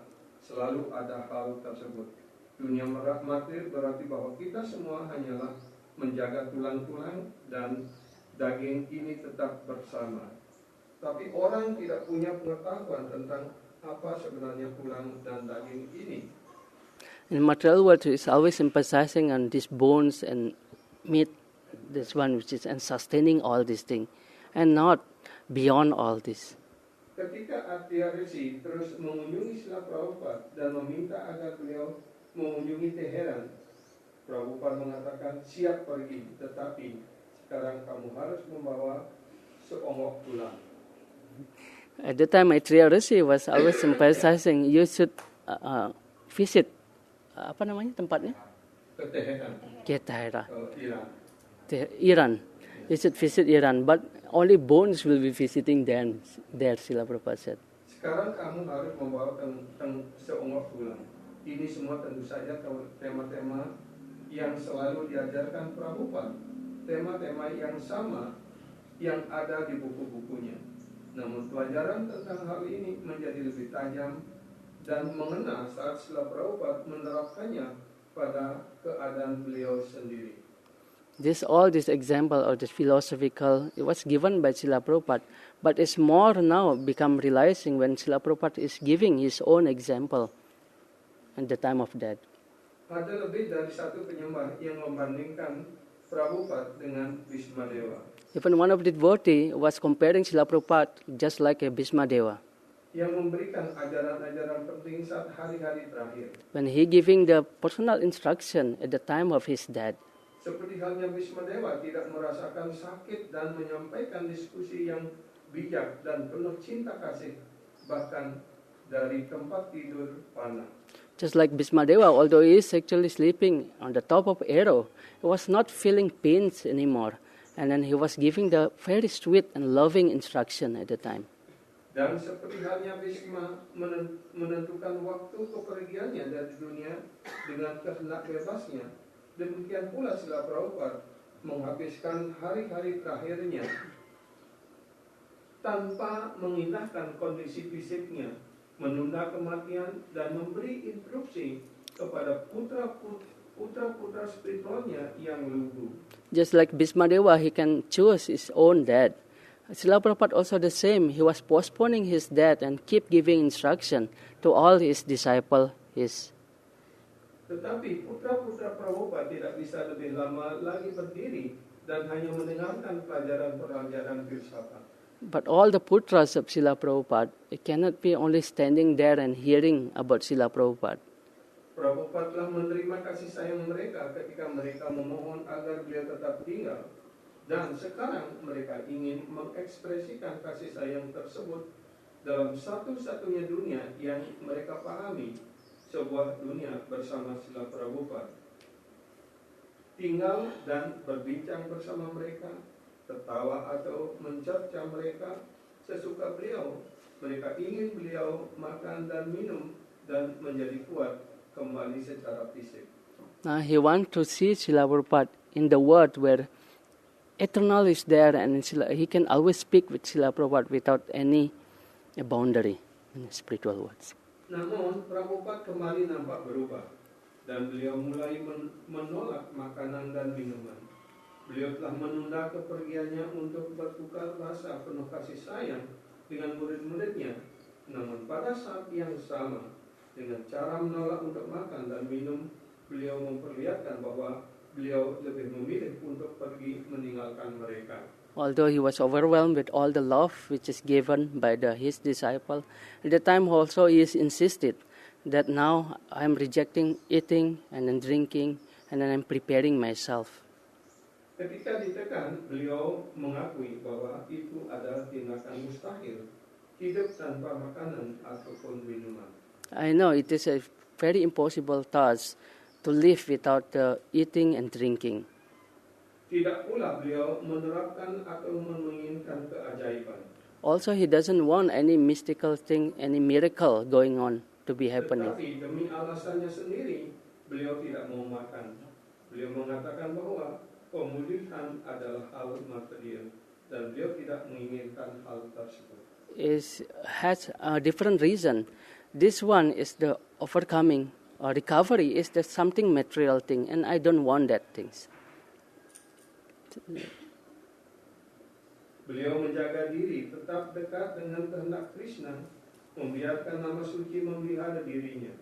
selalu ada hal tersebut. Dunia materi berarti bahwa kita semua hanyalah menjaga tulang-tulang dan daging ini tetap bersama. Tapi orang tidak punya pengetahuan tentang apa sebenarnya tulang dan daging ini. In material world, it's always emphasizing on these bones and meat, this one which is and sustaining all these things, and not beyond all this. Ketika Arya Rishi terus mengunjungi Srila Prabhupada dan meminta agar beliau mengunjungi Teheran, Prabhupada mengatakan siap pergi, tetapi sekarang kamu harus membawa seonggok tulang. At the time, Maitreya Rishi was always emphasizing you should visit apa namanya tempatnya? Ke Teheran, Ke Tehran. Iran. Iran. You should visit Iran, but only bones will be visiting there, Srila Prabhupada said. Sekarang kamu harus membawa seonggok tulang. Ini semua tentu saja tema-tema yang selalu diajarkan Prabhupada. Tema-tema yang sama yang ada di buku-bukunya. Namun pelajaran tentang hal ini menjadi lebih tajam dan mengena saat Srila Prabhupada menerapkannya pada keadaan beliau sendiri. All this example or this philosophical, it was given by Srila Prabhupada, but it's more now become realizing when Srila Prabhupada is giving his own example at the time of death. Ada lebih dari satu penyembah yang membandingkan Prabhupada dengan Bhismadewa. Even one of the devotee was comparing Srila Prabhupada just like a Bhismadewa. Yang memberikan ajaran-ajaran penting saat hari-hari terakhir. When he giving the personal instruction at the time of his death. Seperti halnya Bhismadewa tidak merasakan sakit dan menyampaikan diskusi yang bijak dan penuh cinta kasih, bahkan dari tempat tidur panah. Just like Bhismadewa, although he is actually sleeping on the top of arrow, he was not feeling pains anymore. And then he was giving the very sweet and loving instruction at the time. Dan seperti halnya Bhisma menentukan waktu kepergiannya dari dunia dengan kehendak bebasnya, demikian pula Srila Prabhupada menghabiskan hari-hari terakhirnya tanpa mengindahkan kondisi fisiknya, menunda kematian dan memberi instruksi kepada putra-putra spiritualnya yang lugu. Just like Bhismadewa, he can choose his own death. Srila Prabhupada also the same. He was postponing his death and keep giving instruction to all his disciples, his Tetapi putra-putra Prabhupada tidak bisa lebih lama lagi berdiri dan hanya mendengarkan pelajaran-pelajaran filsafat. But all the putras of Srila Prabhupada cannot be only standing there and hearing about Srila Prabhupada. Prabhupada telah menerima kasih sayang mereka ketika mereka memohon agar beliau tetap tinggal. Dan sekarang mereka ingin mengekspresikan kasih sayang tersebut dalam satu-satunya dunia yang mereka pahami, sebuah dunia bersama Srila Prabhupada. Tinggal dan berbincang bersama mereka, tertawa atau mencerca mereka sesuka beliau. Mereka ingin beliau makan dan minum dan menjadi kuat kembali secara fisik. Now he wants to see Srila Prabhupada in the world where eternal is there, and he can always speak with Srila Prabhupada without any boundary in spiritual words. Namun Prabhupada kembali nampak berubah dan beliau mulai menolak makanan dan minuman. Beliau telah menunda kepergiannya untuk bertukar rasa penuh kasih sayang dengan murid-muridnya. Namun pada saat yang sama, dengan cara menolak untuk makan dan minum, beliau memperlihatkan bahwa beliau lebih memilih untuk pergi meninggalkan mereka. Although he was overwhelmed with all the love which is given by his disciple, at the time also he is insisted that now I am rejecting eating and then drinking and then I'm preparing myself. Ketika ditekan, beliau mengakui bahwa itu adalah tindakan mustahil, hidup tanpa makanan ataupun minuman. I know it is a very impossible task to live without eating and drinking. Tidak pula beliau menerapkan atau menginginkan keajaiban. Also, he doesn't want any mystical thing, any miracle going on to be happening. Tetapi demi alasannya sendiri, beliau tidak mau makan. Beliau mengatakan bahwa pemulihan adalah hal material dan beliau tidak menginginkan hal tersebut. Has a different reason. This one is the overcoming or recovery is the something material thing, and I don't want that things. Beliau menjaga diri tetap dekat dengan kehendak Krishna, membiarkan nama suci memelihara dirinya.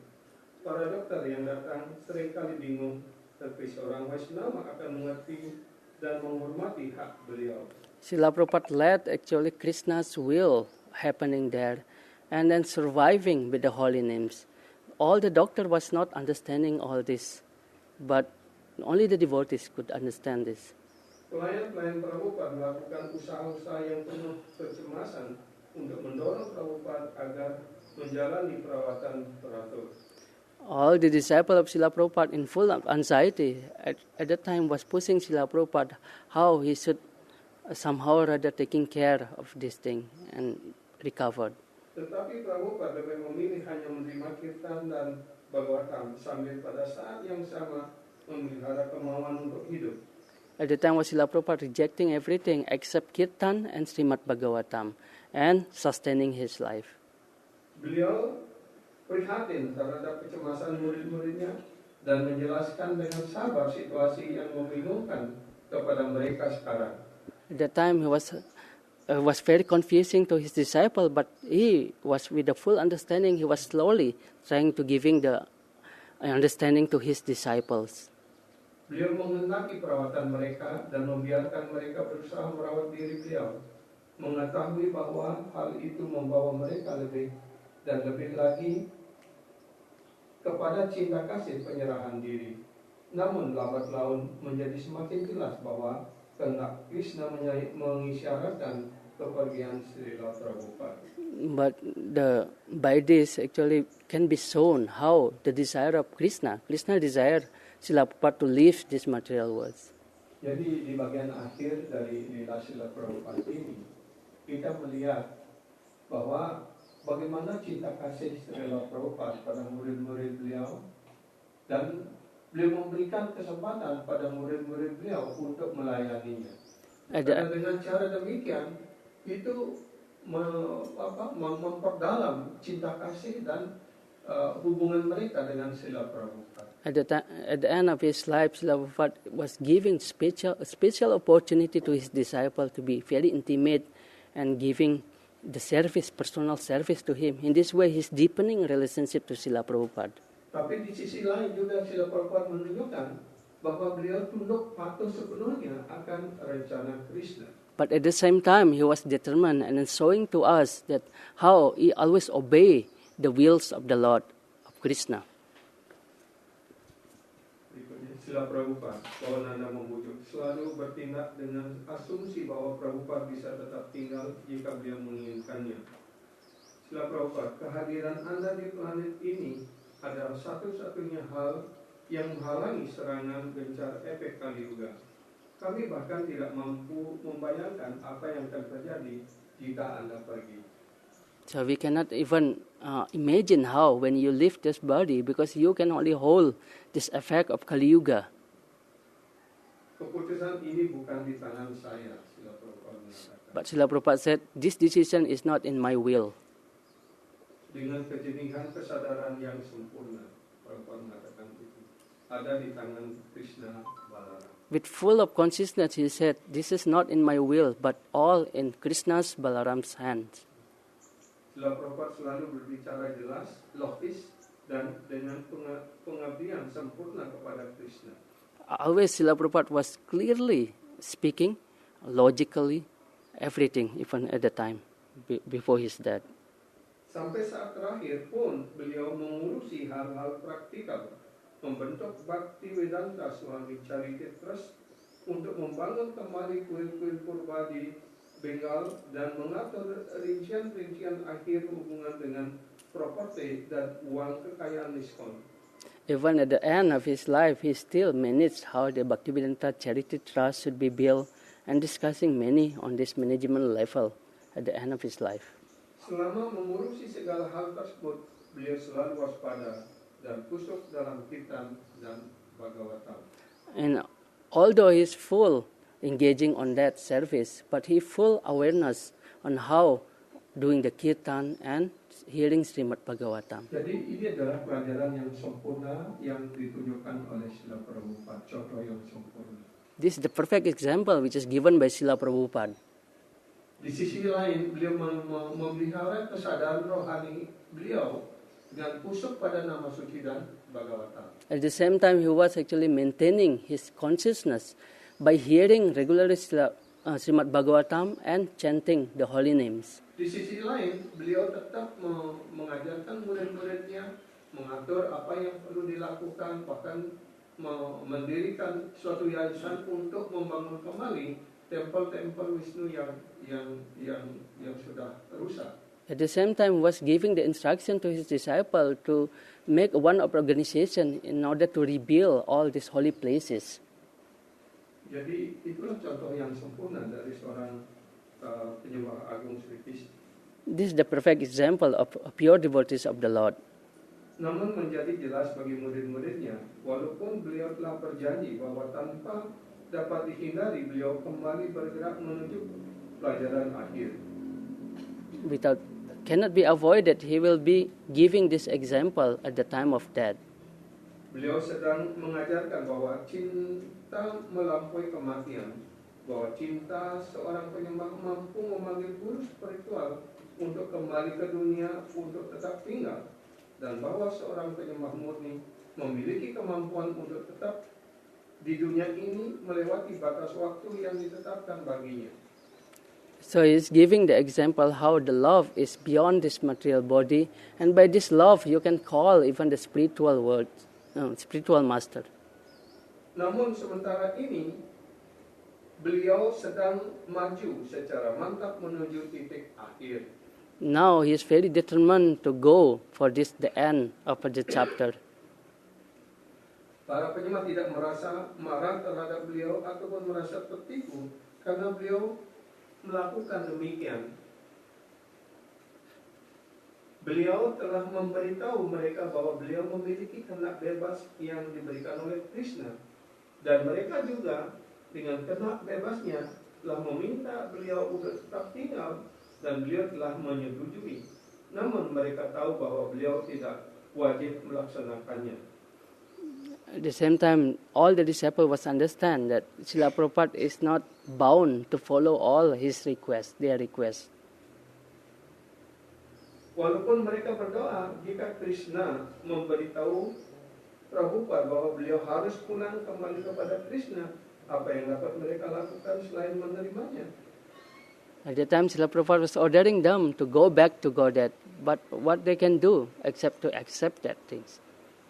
Para dokter yang datang seringkali bingung, tapi seorang Vaishnava akan mengerti dan menghormati hak beliau. Srila Prabhupada led actually Krishna's will happening there and then surviving with the holy names. All the doctor was not understanding all this, but only the devotees could understand this. Pelayan-pelayan Prabhupada melakukan usaha-usaha yang penuh kecemasan untuk mendorong Prabhupada agar menjalani perawatan teratur. All the disciples of Srila Prabhupada in full anxiety at that time was pushing Srila Prabhupada how he should somehow or other taking care of this thing and recovered. Tetapi Prabhupada lebih memilih hanya menerima kirtan dan Bhagavatam sambil pada saat yang sama memelihara kemauan untuk hidup. At the time was Srila Prabhupada rejecting everything except Kirtan and Srimad Bhagavatam and sustaining his life. Beliau prihatin terhadap kecemasan murid-muridnya dan menjelaskan dengan sabar situasi yang membingungkan kepada mereka sekarang. At that time he was very confusing to his disciple, but he was with the full understanding. He was slowly trying to giving the understanding to his disciples. Beliau menghendaki perawatan mereka dan membiarkan mereka berusaha merawat diri beliau, mengetahui bahwa hal itu membawa mereka lebih dan lebih lagi kepada cinta kasih penyerahan diri. Namun lambat laun menjadi semakin jelas bahwa kehendak Krishna mengisyaratkan kepergian Srila Prabhupada. But by this actually can be shown how the desire of Krishna desire Srila Prabhupada to leave this material world. Jadi di bagian akhir dari lila Srila Prabhupada ini, kita melihat bahwa bagaimana cinta kasih Srila Prabhupada pada murid-murid beliau, dan beliau memberikan kesempatan pada murid-murid beliau untuk melayaninya. Karena dengan cara demikian, itu memperdalam cinta kasih dan hubungan mereka dengan Srila Prabhupada. At the end of his life, Srila Prabhupada was giving special opportunity to his disciple to be very intimate and giving the service, personal service to him. In this way, he's deepening relationship to Srila Prabhupada. Tapi di sisi lain juga Srila Prabhupada menunjukkan bahwa beliau tunduk patuh sepenuhnya akan rencana Krishna. But at the same time, he was determined and showing to us that how he always obey the wills of the Lord of Krishna. Berikutnya, Srila Prabhupada, bahwa Nanda membujuk selalu bertindak dengan asumsi bahwa Prabhupada bisa tetap tinggal jika beliau menginginkannya. Srila Prabhupada, kehadiran Anda di planet ini adalah satu-satunya hal yang menghalangi serangan gencar efek Kali Yuga. Kami bahkan tidak mampu membayangkan apa yang akan terjadi jika Anda pergi. So we cannot even imagine how when you leave this body, because you can only hold this effect of Kali Yuga. Keputusan ini bukan di tangan saya, Srila Prabhupada mengatakan. But Srila Prabhupada said, this decision is not in my will. Dengan kejernihan kesadaran yang sempurna, Prabhupada mengatakan itu ada di tangan Krishna Balaram. With full of consciousness, he said, this is not in my will, but all in Krishna's Balaram's hands. Srila Prabhupada selalu berbicara jelas, logis, dan dengan pengabdian sempurna kepada Krishna. Always Srila Prabhupada was clearly speaking, logically, everything, even at the time, before his death. Sampai saat terakhir pun beliau mengurusi hal-hal praktikal, membentuk Bhakti Vedanta Swami Charity Trust untuk membangun kembali kuil-kuil purba di Bengal dan mengatur rincian-rincian akhir hubungan dengan properti dan uang kekayaan ISKCON. Even at the end of his life, he still managed how the Bhaktivedanta Charity Trust should be built and discussing many on this management level at the end of his life. Selama mengurusi segala hal tersebut, beliau selalu waspada dan kusuk dalam Kirtan dan Bhagavatam. And although he is full engaging on that service, but he full awareness on how doing the Kirtan and hearing Srimad Bhagavatam. Jadi ini adalah pelajaran yang sempurna yang ditunjukkan oleh Srila Prabhupada, contoh yang sempurna. This is the perfect example which is given by Srila Prabhupada. Di sisi lain, beliau memelihara kesadaran rohani beliau dengan kusuk pada nama suci dan Bhagavatam. At the same time, he was actually maintaining his consciousness by hearing regularly Srimad Bhagavatam and chanting the holy names. Di sisi lain, beliau tetap mengajarkan murid-muridnya, mengatur apa yang perlu dilakukan, bahkan mendirikan suatu yayasan untuk membangun kembali tempel-tempel Wisnu yang sudah rusak. At the same time, was giving the instruction to his disciple to make one of organization in order to rebuild all these holy places. Jadi itulah contoh yang sempurna dari seorang penyembah agung Sri Krishna. This is the perfect example of pure devotees of the Lord. Namun menjadi jelas bagi murid-muridnya, walaupun beliau telah berjanji bahwa tanpa dapat dihindari, beliau kembali bergerak menuju pelajaran akhir. Cannot be avoided, he will be giving this example at the time of death. Beliau sedang mengajarkan bahwa cinta melampaui kematian, bahwa cinta seorang penyembah mampu memanggil guru spiritual untuk kembali ke dunia untuk tetap tinggal, dan bahwa seorang penyembah murni memiliki kemampuan untuk tetap di dunia ini melewati batas waktu yang ditetapkan baginya. So he is giving the example how the love is beyond this material body, and by this love you can call even the spiritual world, spiritual master. Namun sementara ini beliau sedang maju secara mantap menuju titik akhir. Now he is very determined to go for this the end of the chapter. Para penyembah tidak merasa marah terhadap beliau ataupun merasa tertipu karena beliau melakukan demikian. Beliau telah memberitahu mereka bahwa beliau memiliki kehendak bebas yang diberikan oleh Krishna, dan mereka juga dengan kehendak bebasnya telah meminta beliau untuk tetap tinggal, dan beliau telah menyetujui. Namun mereka tahu bahwa beliau tidak wajib melaksanakannya. At the same time, all the disciples must understand that Srila Prabhupada is not bound to follow all his requests, their requests. Walaupun mereka berdoa, jika Krishna memberitahu Prabhupada bahwa beliau harus pulang kembali kepada Krishna, apa yang dapat mereka lakukan selain menerimanya? At that time, Srila Prabhupada was ordering them to go back to Godhead, but what they can do except to accept that things.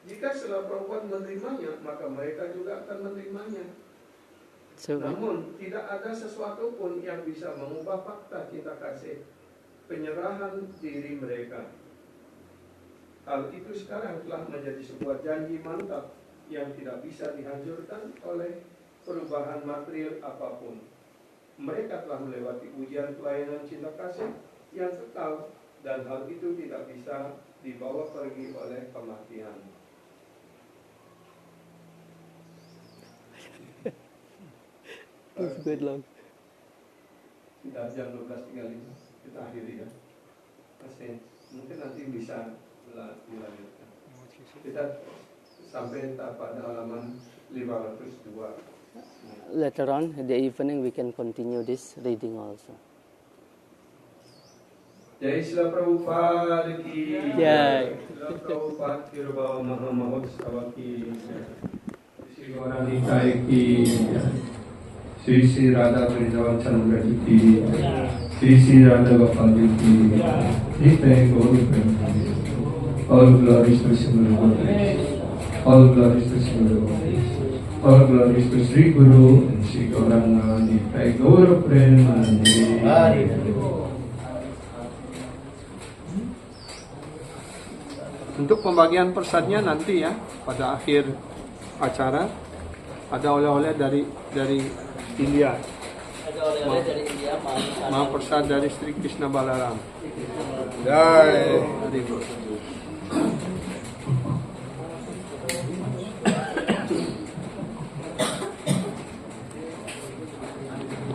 Jika Srila Prabhupada menerimanya, maka mereka juga akan menerimanya. So, Namun, tidak ada sesuatu pun yang bisa mengubah fakta cinta kasih, penyerahan diri mereka. Hal itu sekarang telah menjadi sebuah janji mantap yang tidak bisa dihancurkan oleh perubahan material apapun. Mereka telah melewati ujian pelayanan cinta kasih yang kekal, dan hal itu tidak bisa dibawa pergi oleh kematian. it's good long. Sudah jam 12.35, kita akhiri ya. Pasti mungkin nanti bisa dilanjutkan. Kita sampai pada halaman 502. Later on, in the evening, we can continue this reading also. Jai Srila Prabhupada ki Jai. Srila Prabhupada Kirba Mahamahotsav ki Sri Gauranikai ki Sri Sri Radha Vrindavan Chandra ki Sri Sri Radha Gopal ki Nitai Gauri Prabhupada. All glories to Sri Guru, all glories to Sri Guru, all glories to Sri Guru and Sri Gauranga Nitai Gauri Prabhupada. Untuk pembagian persadnya nanti ya, pada akhir acara ada oleh-oleh dari India. Ada oleh-oleh dari India, Mahaprasad dari Sri Krishna Balaram. Jai. Hari